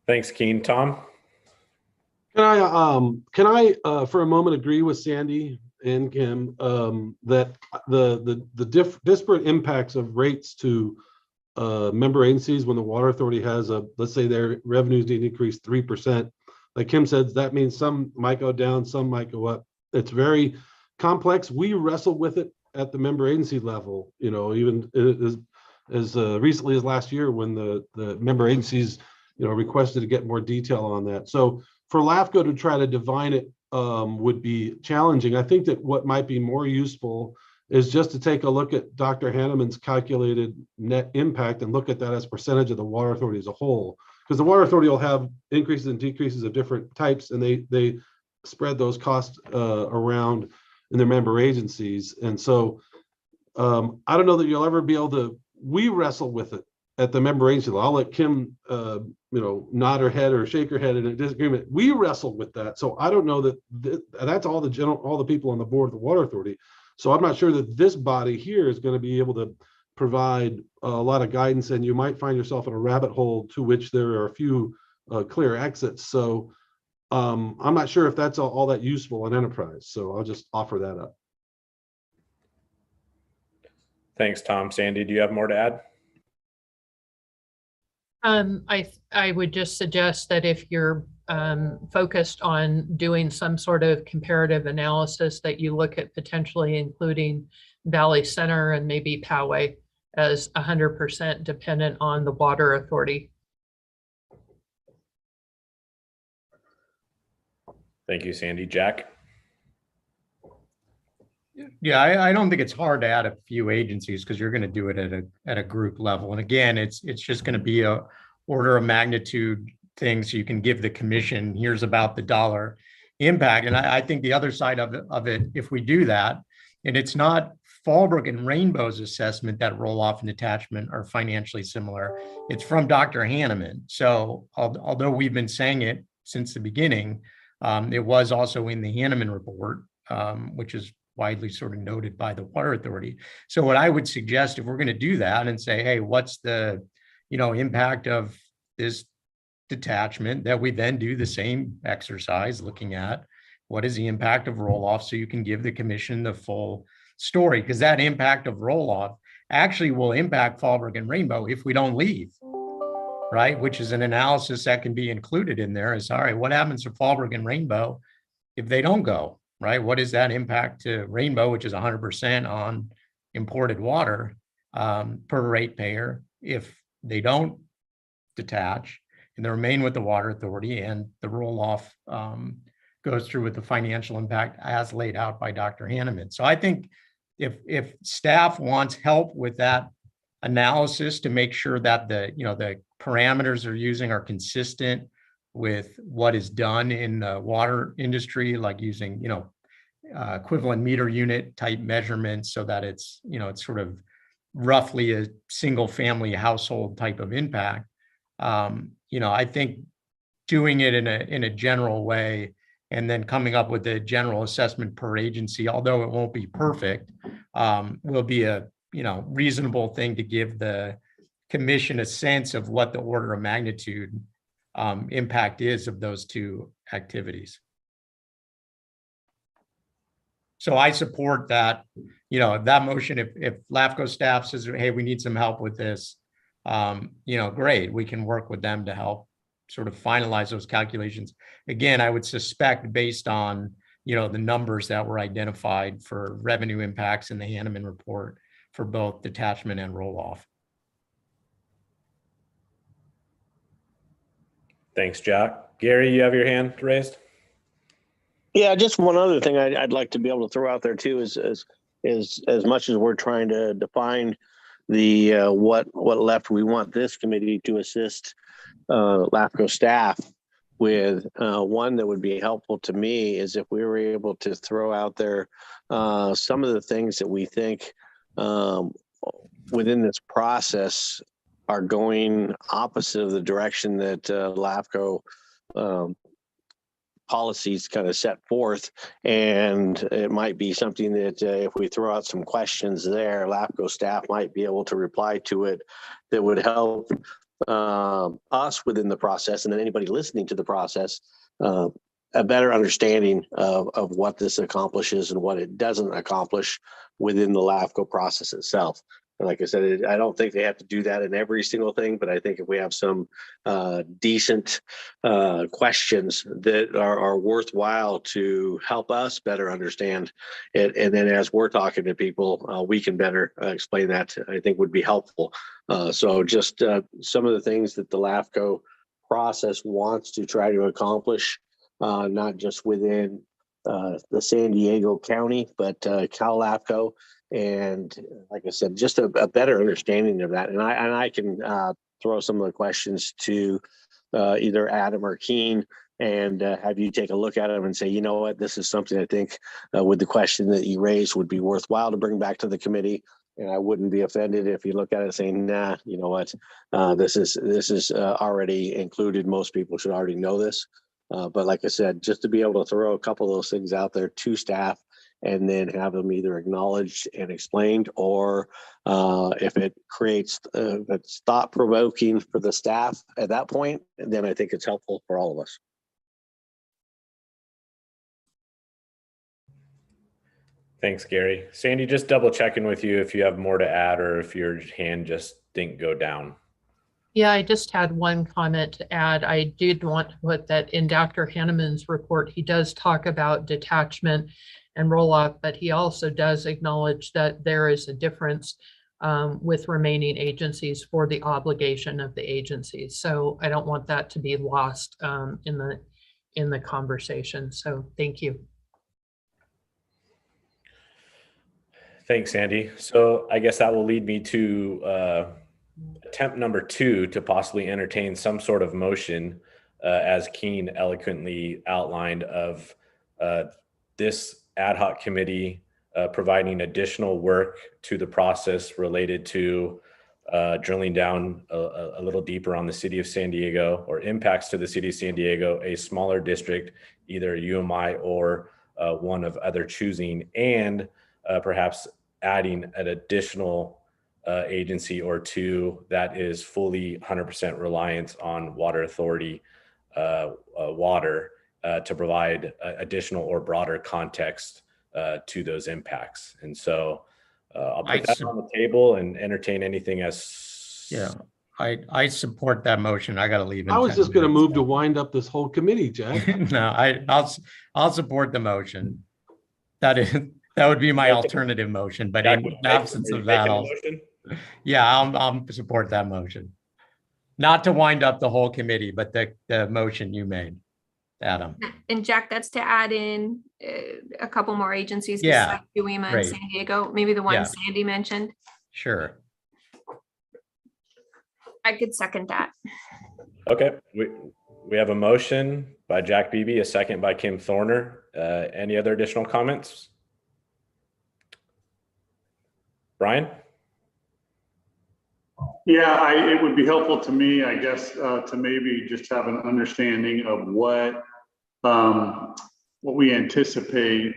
[SPEAKER 2] Thanks, Keen. Tom?
[SPEAKER 4] Can I for a moment agree with Sandy and Kim that the disparate impacts of rates to member agencies when the water authority has let's say their revenues need to increase 3%. Like Kim said, that means some might go down, some might go up. It's very complex. We wrestle with it at the member agency level, you know, even as recently as last year when the member agencies, you know, requested to get more detail on that. So for LAFCO to try to divine it would be challenging. I think that what might be more useful is just to take a look at Dr. Hanneman's calculated net impact and look at that as percentage of the water authority as a whole. Because the water authority will have increases and decreases of different types, and they spread those costs around in their member agencies. And so I don't know that you'll ever be able to, we wrestle with it at the member agency level. I'll let Kim you know, nod her head or shake her head in a disagreement. We wrestle with that. So I don't know that that's all the people on the board of the water authority. So I'm not sure that this body here is going to be able to provide a lot of guidance, and you might find yourself in a rabbit hole to which there are a few clear exits. So I'm not sure if that's all that useful in enterprise. So I'll just offer that up.
[SPEAKER 2] Thanks, Tom. Sandy, do you have more to add?
[SPEAKER 8] I would just suggest that if you're focused on doing some sort of comparative analysis, that you look at potentially including Valley Center and maybe Poway as 100% dependent on the water authority.
[SPEAKER 2] Thank you, Sandy. Jack?
[SPEAKER 5] Yeah, I don't think it's hard to add a few agencies because you're going to do it at a group level. And again, it's just going to be a order of magnitude thing, so you can give the commission, here's about the dollar impact. And I think the other side of it, if we do that, and it's not Fallbrook and Rainbow's assessment that roll off and detachment are financially similar. It's from Dr. Hanneman. So although we've been saying it since the beginning, it was also in the Hanneman report, which is widely sort of noted by the water authority. So what I would suggest, if we're going to do that and say, hey, what's the, you know, impact of this detachment, that we then do the same exercise looking at what is the impact of roll off, so you can give the commission the full story, because that impact of roll off actually will impact Fallbrook and Rainbow if we don't leave, right? Which is an analysis that can be included in there. Is all right, what happens to Fallbrook and Rainbow if they don't go, right? What is that impact to Rainbow, which is 100% on imported water per ratepayer, if they don't detach and they remain with the water authority, and the roll off goes through with the financial impact as laid out by Dr. Hanneman. So I think if staff wants help with that analysis to make sure that the parameters they're using are consistent with what is done in the water industry, like using, equivalent meter unit type measurements so that it's, it's sort of roughly a single family household type of impact. I think doing it in a general way and then coming up with a general assessment per agency, although it won't be perfect, will be a reasonable thing to give the commission a sense of what the order of magnitude impact is of those two activities. So I support that, that motion. If LAFCO staff says, hey, we need some help with this, great, we can work with them to help sort of finalize those calculations. Again, I would suspect based on, the numbers that were identified for revenue impacts in the Hanneman report for both detachment and roll-off.
[SPEAKER 2] Thanks, Jack. Gary, you have your hand raised?
[SPEAKER 12] Yeah, just one other thing I'd like to be able to throw out there too is as much as we're trying to define the what left, we want this committee to assist LAFCO staff with one that would be helpful to me is if we were able to throw out there some of the things that we think within this process are going opposite of the direction that LAFCO policies kind of set forth, and it might be something that if we throw out some questions there, LAFCO staff might be able to reply to it that would help us within the process, and then anybody listening to the process a better understanding of what this accomplishes and what it doesn't accomplish within the LAFCO process itself. And like I said, I don't think they have to do that in every single thing, but I think if we have some decent questions that are worthwhile to help us better understand it, and then as we're talking to people, we can better explain that, I think would be helpful. So just some of the things that the LAFCO process wants to try to accomplish, not just within the San Diego County, but Cal LAFCO. And like I said, just a better understanding of that. And I can throw some of the questions to either Adam or Keen and have you take a look at them and say, you know what, this is something I think with the question that you raised would be worthwhile to bring back to the committee. And I wouldn't be offended if you look at it saying, nah, you know what, this is already included. Most people should already know this. But like I said, just to be able to throw a couple of those things out there to staff and then have them either acknowledged and explained, or if it creates, if it's thought provoking for the staff at that point, then I think it's helpful for all of us.
[SPEAKER 2] Thanks, Gary. Sandy, just double checking with you if you have more to add or if your hand just didn't go down.
[SPEAKER 8] Yeah, I just had one comment to add. I did want to put that in Dr. Hanneman's report, he does talk about detachment and roll-off, but he also does acknowledge that there is a difference with remaining agencies for the obligation of the agencies. So I don't want that to be lost in the conversation. So thank you.
[SPEAKER 2] Thanks, Sandy. So I guess that will lead me to attempt number 2 to possibly entertain some sort of motion as Keen eloquently outlined of this ad hoc committee providing additional work to the process related to drilling down a little deeper on the city of San Diego or impacts to the city of San Diego, a smaller district, either UMI or one of other choosing, and perhaps adding an additional agency or two that is fully 100% reliant on water authority water to provide additional or broader context to those impacts. And so I'll put that on the table and entertain anything as.
[SPEAKER 5] Yeah, I support that motion. I got to leave.
[SPEAKER 4] I was just going to move to wind up this whole committee, Jack.
[SPEAKER 5] No, I'll support the motion. That would be my alternative motion, but in absence of that, I'll support that motion. Not to wind up the whole committee, but the motion you made, Adam.
[SPEAKER 10] And Jack, that's to add in a couple more agencies
[SPEAKER 5] Yeah,
[SPEAKER 10] besides UEMA and San Diego, maybe the one Sandy mentioned.
[SPEAKER 5] Sure.
[SPEAKER 10] I could second that.
[SPEAKER 2] Okay, we have a motion by Jack Beebe, a second by Kim Thorner. Any other additional comments? Brian?
[SPEAKER 14] Yeah, it would be helpful to me, I guess, to maybe just have an understanding of what we anticipate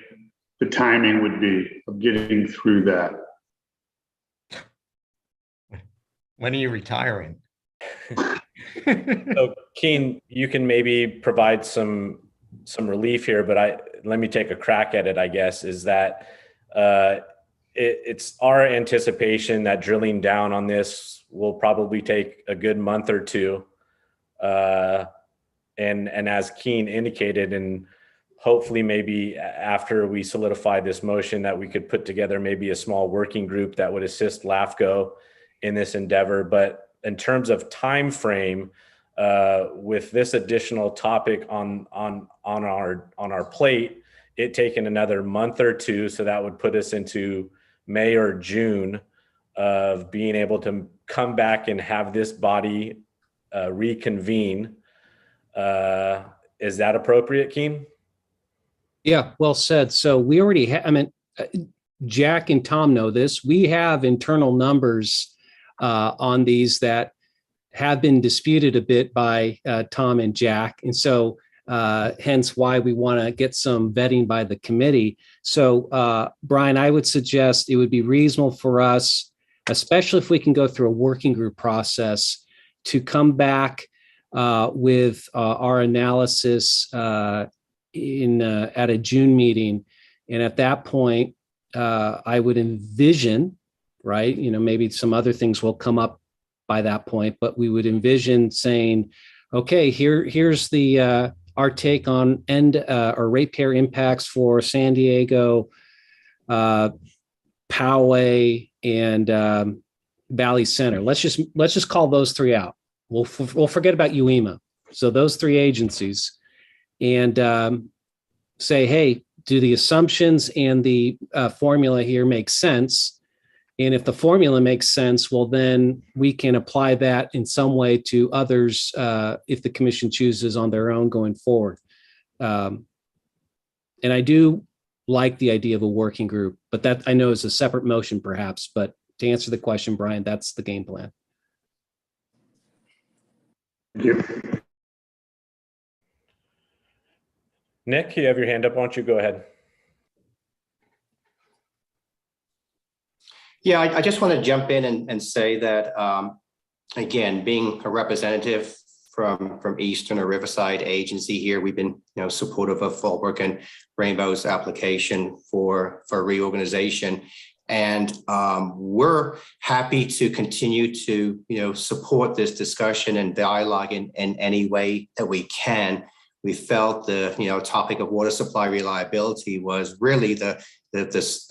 [SPEAKER 14] the timing would be of getting through that.
[SPEAKER 5] When are you retiring?
[SPEAKER 2] So Keen, you can maybe provide some relief here, but let me take a crack at it, I guess, is that it's our anticipation that drilling down on this will probably take a good month or two. And as Keen indicated, and hopefully maybe after we solidify this motion, that we could put together maybe a small working group that would assist LAFCO in this endeavor. But in terms of time frame, with this additional topic on our plate, it taking another month or two, so that would put us into May or June of being able to come back and have this body reconvene. Is that appropriate, Keen?
[SPEAKER 15] Yeah, well said. So we already have, I mean, Jack and Tom know this. We have internal numbers on these that have been disputed a bit by Tom and Jack. And so hence why we want to get some vetting by the committee. So Brian, I would suggest it would be reasonable for us, especially if we can go through a working group process, to come back with our analysis at a June meeting. And at that point, I would envision, right, maybe some other things will come up by that point, but we would envision saying, okay, here's the our take on or ratepayer impacts for San Diego, Poway, and Valley Center. Let's just call those three out. We'll forget about UEMA. So those three agencies, and say, hey, do the assumptions and the formula here make sense? And if the formula makes sense, well, then we can apply that in some way to others if the commission chooses on their own going forward. And I do like the idea of a working group, but that I know is a separate motion perhaps. But to answer the question, Brian, that's the game plan.
[SPEAKER 14] Thank you.
[SPEAKER 2] Nick, you have your hand up. Why don't you go ahead?
[SPEAKER 16] Yeah, I just want to jump in and say that, again, being a representative from Eastern or Riverside agency here, we've been supportive of Fallbrook and Rainbow's application for reorganization. And we're happy to continue to support this discussion and dialogue in any way that we can. We felt the topic of water supply reliability was really the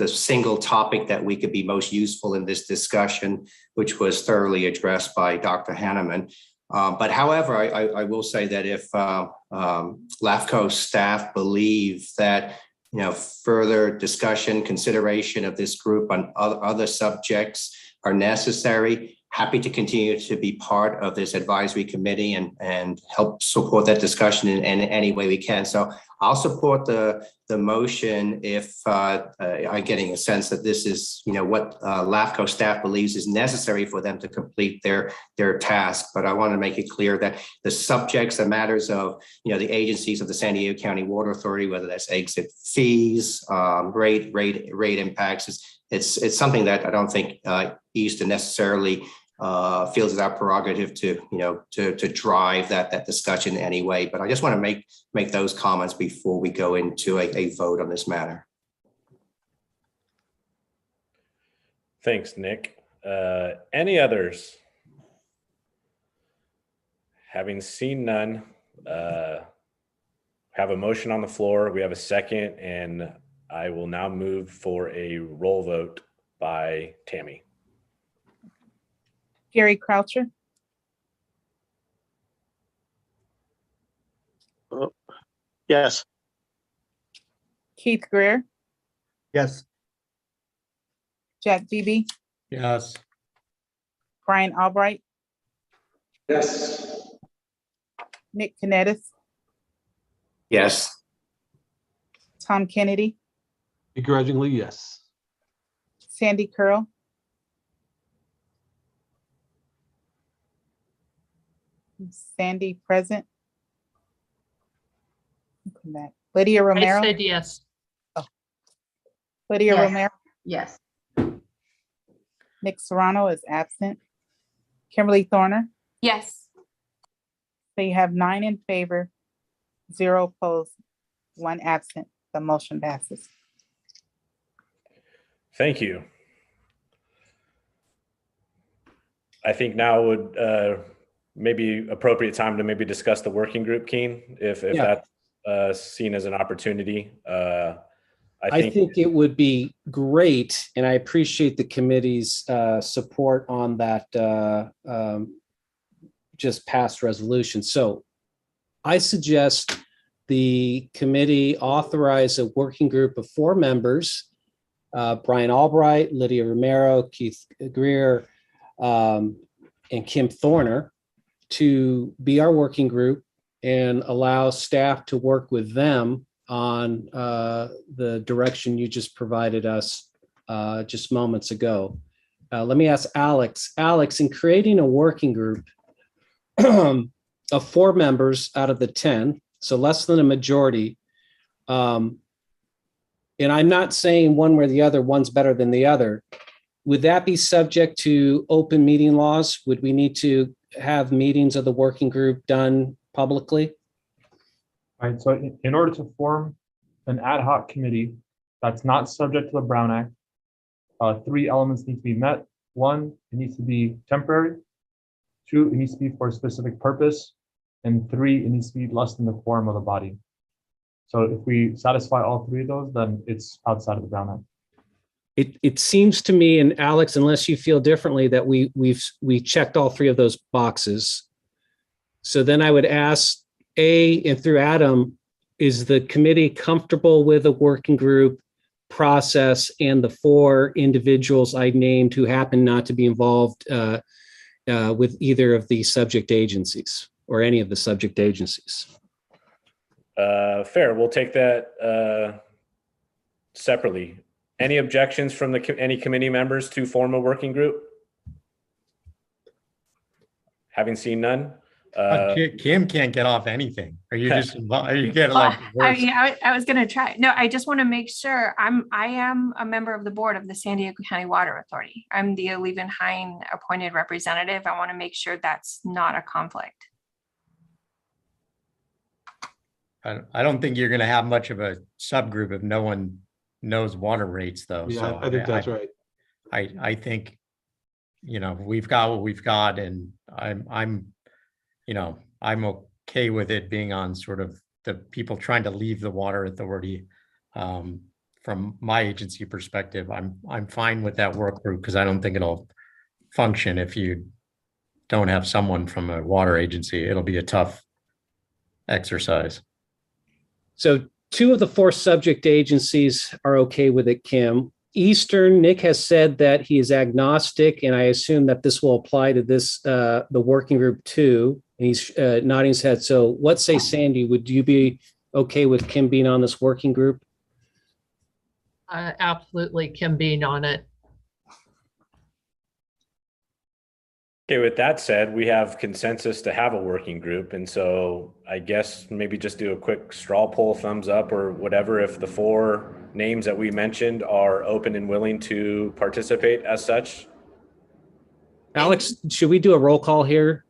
[SPEAKER 16] single topic that we could be most useful in this discussion, which was thoroughly addressed by Dr. Hanneman. But however, I will say that if LAFCO staff believe that further discussion, consideration of this group on other subjects are necessary, happy to continue to be part of this advisory committee and help support that discussion in any way we can. So I'll support the motion if I'm getting a sense that this is what LAFCO staff believes is necessary for them to complete their task. But I want to make it clear that the subjects and matters of the agencies of the San Diego County Water Authority, whether that's exit fees, rate impacts, it's something that I don't think Eastern necessarily feels it's our prerogative to drive that discussion anyway. But I just want to make those comments before we go into a vote on this matter.
[SPEAKER 2] Thanks, Nick. Any others? Having seen none, have a motion on the floor. We have a second, and I will now move for a roll vote by Tammy.
[SPEAKER 3] Gary Croucher,
[SPEAKER 12] Yes.
[SPEAKER 3] Keith Greer,
[SPEAKER 13] Yes.
[SPEAKER 3] Jack Beebe,
[SPEAKER 5] Yes.
[SPEAKER 3] Brian Albright,
[SPEAKER 14] Yes.
[SPEAKER 3] Nick Canetis,
[SPEAKER 16] Yes.
[SPEAKER 3] Tom Kennedy,
[SPEAKER 4] Begrudgingly, yes.
[SPEAKER 3] Sandy Curl, Sandy present. Come back. Lydia
[SPEAKER 8] I
[SPEAKER 3] Romero,
[SPEAKER 8] said yes.
[SPEAKER 3] Lydia
[SPEAKER 17] Yes.
[SPEAKER 3] Romero,
[SPEAKER 17] Yes.
[SPEAKER 3] Nick Serrano is absent. Kimberly Thorner,
[SPEAKER 10] Yes.
[SPEAKER 3] so you have 9 in favor, 0 opposed, 1 absent. The motion passes.
[SPEAKER 2] Thank you. I think now would maybe appropriate time to maybe discuss the working group, Keen, if
[SPEAKER 15] Yeah.
[SPEAKER 2] that's seen as an opportunity.
[SPEAKER 15] I think it would be great, and I appreciate the committee's support on that just passed resolution. So I suggest the committee authorize a working group of 4 members, Brian Albright, Lydia Romero, Keith Greer, and Kim Thorner, to be our working group and allow staff to work with them on the direction you just provided us just moments ago. Let me ask Alex. Alex, in creating a working group of 4 members out of the 10, so less than a majority, and I'm not saying one way or the other, one's better than the other, would that be subject to open meeting laws? Would we need to have meetings of the working group done publicly?
[SPEAKER 9] Right, so in order to form an ad hoc committee that's not subject to the Brown Act, 3 elements need to be met. 1, it needs to be temporary. 2, it needs to be for a specific purpose. And 3, it needs to be less than the quorum of the body. So if we satisfy all 3 of those, then it's outside of the Brown Act.
[SPEAKER 15] It seems to me, and Alex, unless you feel differently, that we checked all 3 of those boxes. So then I would ask and through Adam, is the committee comfortable with a working group process and the 4 individuals I named who happen not to be involved with either of the subject agencies or any of the subject agencies?
[SPEAKER 2] Fair. We'll take that separately. Any objections from any committee members to form a working group? Having seen none.
[SPEAKER 5] Kim can't get off anything. Are you just are you getting like the worst?
[SPEAKER 10] I was gonna try. No, I just want to make sure I am a member of the board of the San Diego County Water Authority. I'm the Oleven-Hein appointed representative. I want to make sure that's not a conflict.
[SPEAKER 5] I don't think you're going to have much of a subgroup if no one knows water rates, though.
[SPEAKER 4] Yeah,
[SPEAKER 5] So
[SPEAKER 4] I think that's right.
[SPEAKER 5] I think, we've got what we've got, and I'm okay with it being on sort of the people trying to leave the water authority. From my agency perspective, I'm fine with that work group because I don't think it'll function if you don't have someone from a water agency. It'll be a tough exercise.
[SPEAKER 15] So 2 of the 4 subject agencies are okay with it, Kim. Eastern, Nick has said that he is agnostic, and I assume that this will apply to this, the working group too. And he's nodding his head. So what say Sandy? Would you be okay with Kim being on this working group?
[SPEAKER 8] Absolutely, Kim being on it.
[SPEAKER 2] Okay, with that said, we have consensus to have a working group. And so I guess maybe just do a quick straw poll, thumbs up or whatever, if the 4 names that we mentioned are open and willing to participate as such.
[SPEAKER 15] Alex, should we do a roll call here?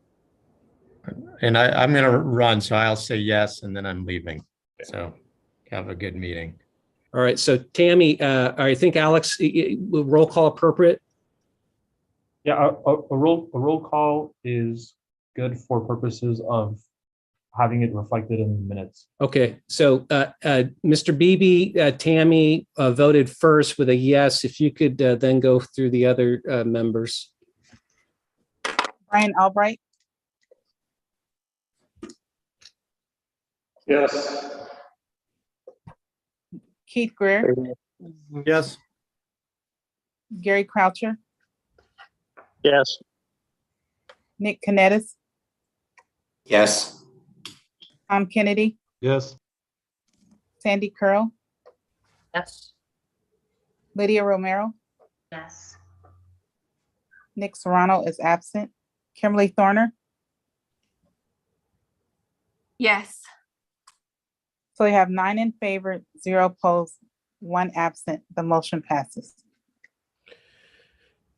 [SPEAKER 5] And I'm going to run, so I'll say yes, and then I'm leaving. So have a good meeting.
[SPEAKER 15] All right. So Tammy, I think Alex, roll call appropriate?
[SPEAKER 9] Yeah, a roll call is good for purposes of having it reflected in the minutes.
[SPEAKER 15] Okay, so Mr. Beebe, Tammy voted first with a yes. If you could then go through the other members.
[SPEAKER 3] Brian Albright,
[SPEAKER 14] Yes.
[SPEAKER 3] Keith Greer,
[SPEAKER 13] Yes.
[SPEAKER 3] Gary Croucher,
[SPEAKER 12] Yes.
[SPEAKER 3] Nick Canetis,
[SPEAKER 16] Yes.
[SPEAKER 3] Tom Kennedy,
[SPEAKER 4] Yes.
[SPEAKER 3] Sandy Curl,
[SPEAKER 8] Yes.
[SPEAKER 3] Lydia Romero,
[SPEAKER 10] Yes.
[SPEAKER 3] Nick Serrano is absent. Kimberly Thorner.
[SPEAKER 10] Yes.
[SPEAKER 3] So we have 9 in favor, 0 opposed, 1 absent. The motion passes.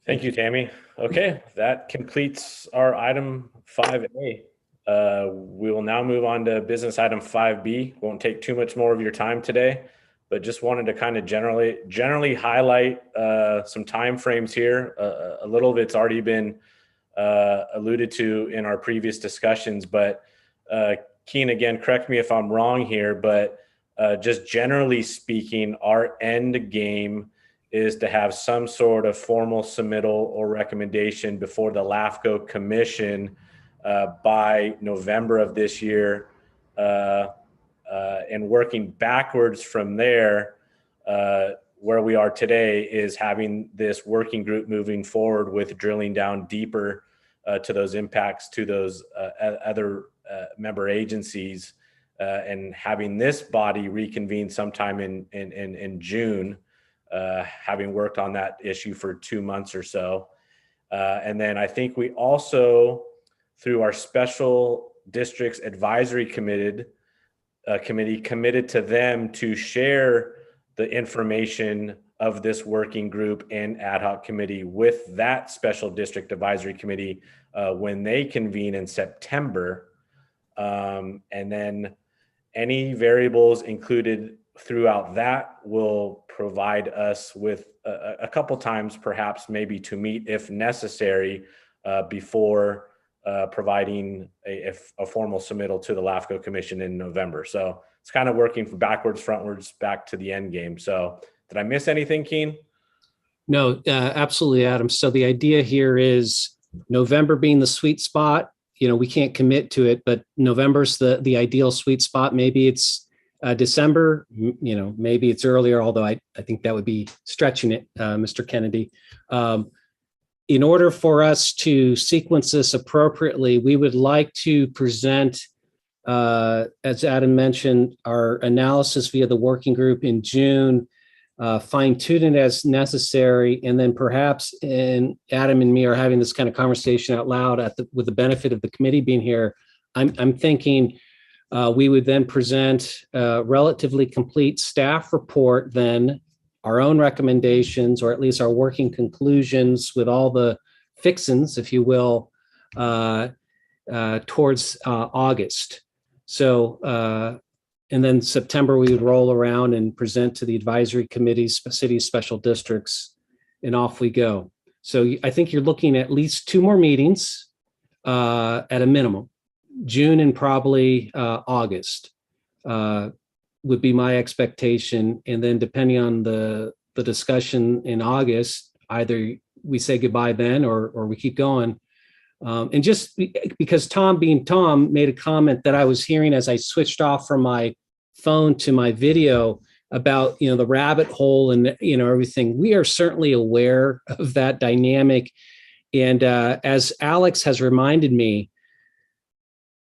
[SPEAKER 2] Thank you, Tammy. Okay, that completes our item 5A. We will now move on to business item 5B. Won't take too much more of your time today, but just wanted to kind of generally highlight some timeframes here. A little of it's already been alluded to in our previous discussions, but Keen, again, correct me if I'm wrong here, but just generally speaking, our end game is to have some sort of formal submittal or recommendation before the LAFCO Commission by November of this year, and working backwards from there, where we are today is having this working group moving forward with drilling down deeper to those impacts to those other member agencies, and having this body reconvene sometime in June, having worked on that issue for 2 months or so. And then I think we also, through our special districts advisory committee, committed to them to share the information of this working group and ad hoc committee with that special district advisory committee when they convene in September. And then any variables included throughout that will provide us with a couple times, perhaps maybe to meet if necessary, before providing a formal submittal to the LAFCO Commission in November. So it's kind of working from backwards, frontwards, back to the end game. So did I miss anything, Keen?
[SPEAKER 15] No, absolutely, Adam. So the idea here is November being the sweet spot. You know, we can't commit to it, but November's the ideal sweet spot. Maybe it's December, you know, maybe it's earlier, although I think that would be stretching it, Mr. Kennedy. In order for us to sequence this appropriately, we would like to present, as Adam mentioned, our analysis via the working group in June, fine tune it as necessary, and then perhaps, and Adam and me are having this kind of conversation out loud with the benefit of the committee being here. I'm thinking we would then present a relatively complete staff report, then our own recommendations, or at least our working conclusions with all the fixins, if you will, towards August. So, and then September, we would roll around and present to the advisory committees, cities, special districts, and off we go. So I think you're looking at least 2 more meetings at a minimum, June and probably August. Would be my expectation. And then depending on the discussion in August, either we say goodbye then or we keep going. And just because Tom being Tom made a comment that I was hearing as I switched off from my phone to my video about, you know, the rabbit hole and, you know, everything. We are certainly aware of that dynamic. And as Alex has reminded me,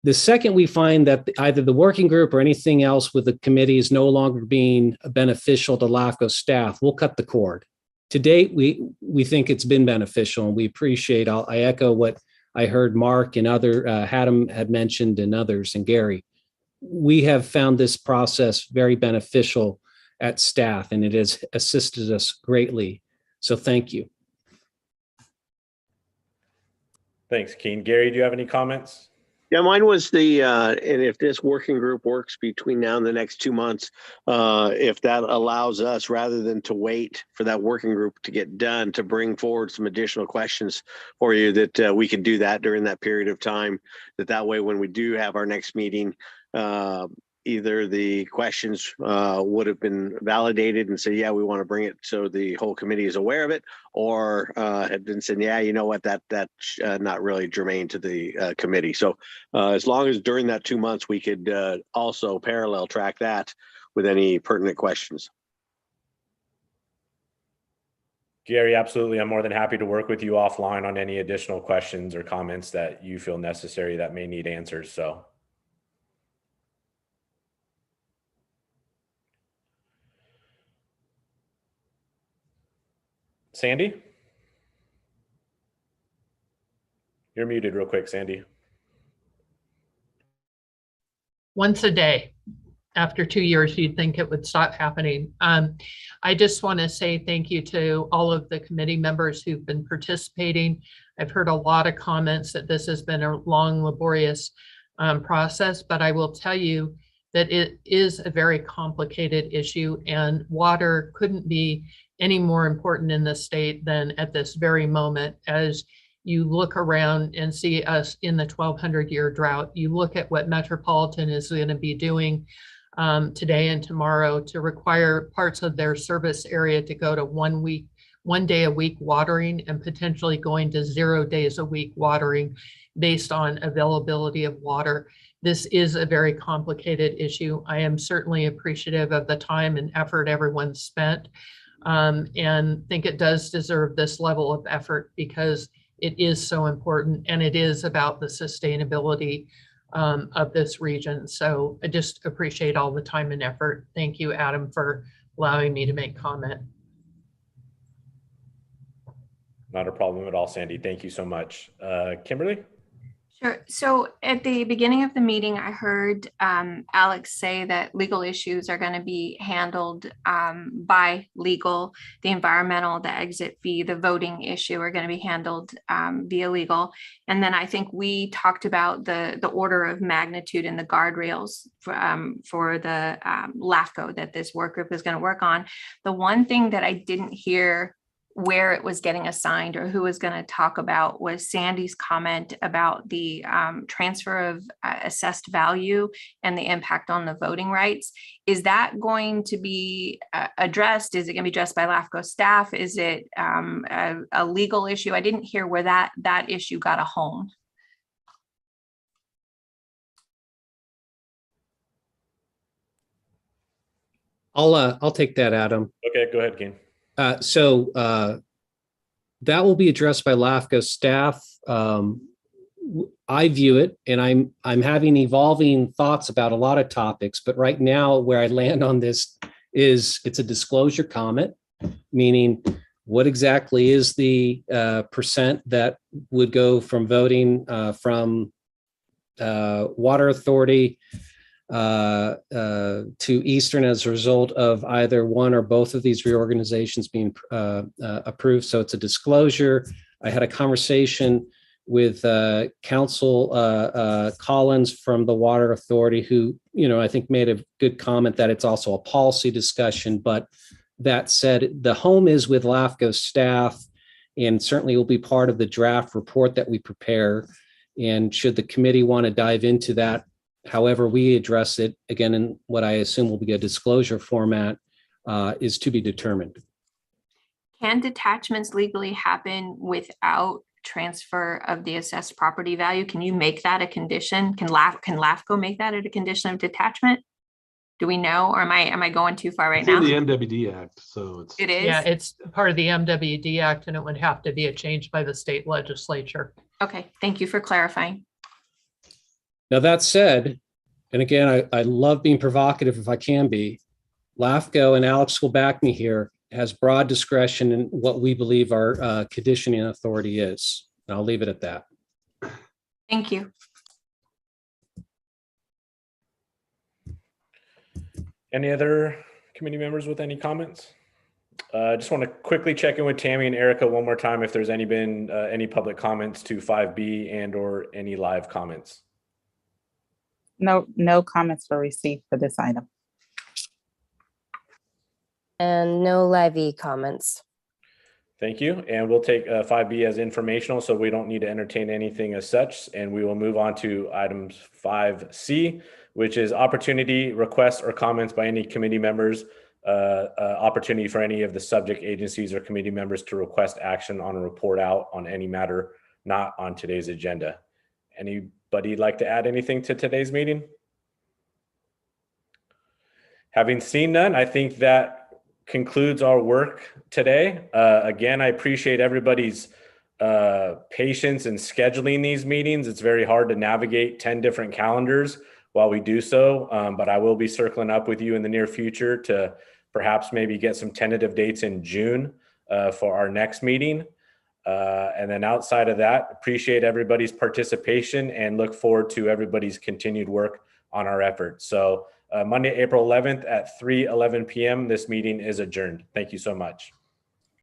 [SPEAKER 15] the second we find that either the working group or anything else with the committee is no longer being beneficial to LAFCO staff, we'll cut the cord. To date, we think it's been beneficial, and we appreciate. I echo what I heard Mark and Adam had mentioned, and others, and Gary. We have found this process very beneficial at staff, and it has assisted us greatly. So thank you.
[SPEAKER 2] Thanks, Keen. Gary, do you have any comments?
[SPEAKER 12] Yeah, mine was and if this working group works between now and the next 2 months, if that allows us, rather than to wait for that working group to get done, to bring forward some additional questions for you, that we could do that during that period of time, that way when we do have our next meeting, either the questions would have been validated and say, yeah, we want to bring it so the whole committee is aware of it, or had been saying, yeah, you know what, that's not really germane to the committee. So as long as during that 2 months, we could also parallel track that with any pertinent questions.
[SPEAKER 2] Gary, absolutely. I'm more than happy to work with you offline on any additional questions or comments that you feel necessary that may need answers. So Sandy? You're muted real quick, Sandy.
[SPEAKER 8] Once a day. After 2 years, you'd think it would stop happening. I just want to say thank you to all of the committee members who've been participating. I've heard a lot of comments that this has been a long, laborious process, but I will tell you that it is a very complicated issue, and water couldn't be any more important in the state than at this very moment. As you look around and see us in the 1200-year drought, you look at what Metropolitan is going to be doing today and tomorrow to require parts of their service area to go to 1 day a week watering, and potentially going to 0 days a week watering based on availability of water. This is a very complicated issue. I am certainly appreciative of the time and effort everyone spent, and think it does deserve this level of effort because it is so important, and it is about the sustainability of this region. So I just appreciate all the time and effort. Thank you, Adam, for allowing me to make comment.
[SPEAKER 2] Not a problem at all, Sandy. Thank you so much. Kimberly?
[SPEAKER 10] Sure. So at the beginning of the meeting, I heard Alex say that legal issues are going to be handled by legal. The environmental, the exit fee, the voting issue are going to be handled via legal. And then I think we talked about the order of magnitude and the guardrails for the LAFCO that this work group is going to work on. The one thing that I didn't hear where it was getting assigned or who was going to talk about was Sandy's comment about the transfer of assessed value and the impact on the voting rights. Is that going to be addressed? Is it going to be addressed by LAFCO staff? Is it a legal issue? I didn't hear where that issue got a home.
[SPEAKER 15] I'll take that, Adam.
[SPEAKER 2] Okay, go ahead, Keen.
[SPEAKER 15] That will be addressed by LAFCO staff. I view it, and I'm having evolving thoughts about a lot of topics, but right now where I land on this is it's a disclosure comment, meaning what exactly is the percent that would go from voting from Water Authority to Eastern as a result of either one or both of these reorganizations being approved. So it's a disclosure. I had a conversation with Council Collins from the Water Authority, who, I think made a good comment that it's also a policy discussion. But that said, the home is with LAFCO staff, and certainly will be part of the draft report that we prepare. And should the committee want to dive into that, however we address it, again, in what I assume will be a disclosure format, is to be determined.
[SPEAKER 10] Can detachments legally happen without transfer of the assessed property value? Can you make that a condition? Can LAFCO make that a condition of detachment? Do we know, or am I going too far right now?
[SPEAKER 4] It's in the MWD Act, so
[SPEAKER 10] it is.
[SPEAKER 8] Yeah, it's part of the MWD Act, and it would have to be a change by the state legislature.
[SPEAKER 10] Okay, thank you for clarifying.
[SPEAKER 15] Now, that said, and again, I love being provocative if I can be, LAFCO, and Alex will back me here, has broad discretion in what we believe our conditioning authority is. And I'll leave it at that.
[SPEAKER 10] Thank you.
[SPEAKER 2] Any other committee members with any comments? I just want to quickly check in with Tammy and Erica one more time if there's been any public comments to 5B and or any live comments.
[SPEAKER 3] No comments were received for this item.
[SPEAKER 6] And no live comments.
[SPEAKER 2] Thank you. And we'll take 5B as informational, so we don't need to entertain anything as such. And we will move on to items 5C, which is opportunity, requests, or comments by any committee members. Opportunity for any of the subject agencies or committee members to request action on a report out on any matter not on today's agenda. Anybody like to add anything to today's meeting? Having seen none, I think that concludes our work today. Again, I appreciate everybody's patience in scheduling these meetings. It's very hard to navigate 10 different calendars while we do so, but I will be circling up with you in the near future to perhaps maybe get some tentative dates in June for our next meeting. And then outside of that, appreciate everybody's participation and look forward to everybody's continued work on our efforts. So Monday, April 11th at 3:11 p.m. This meeting is adjourned. Thank you so much.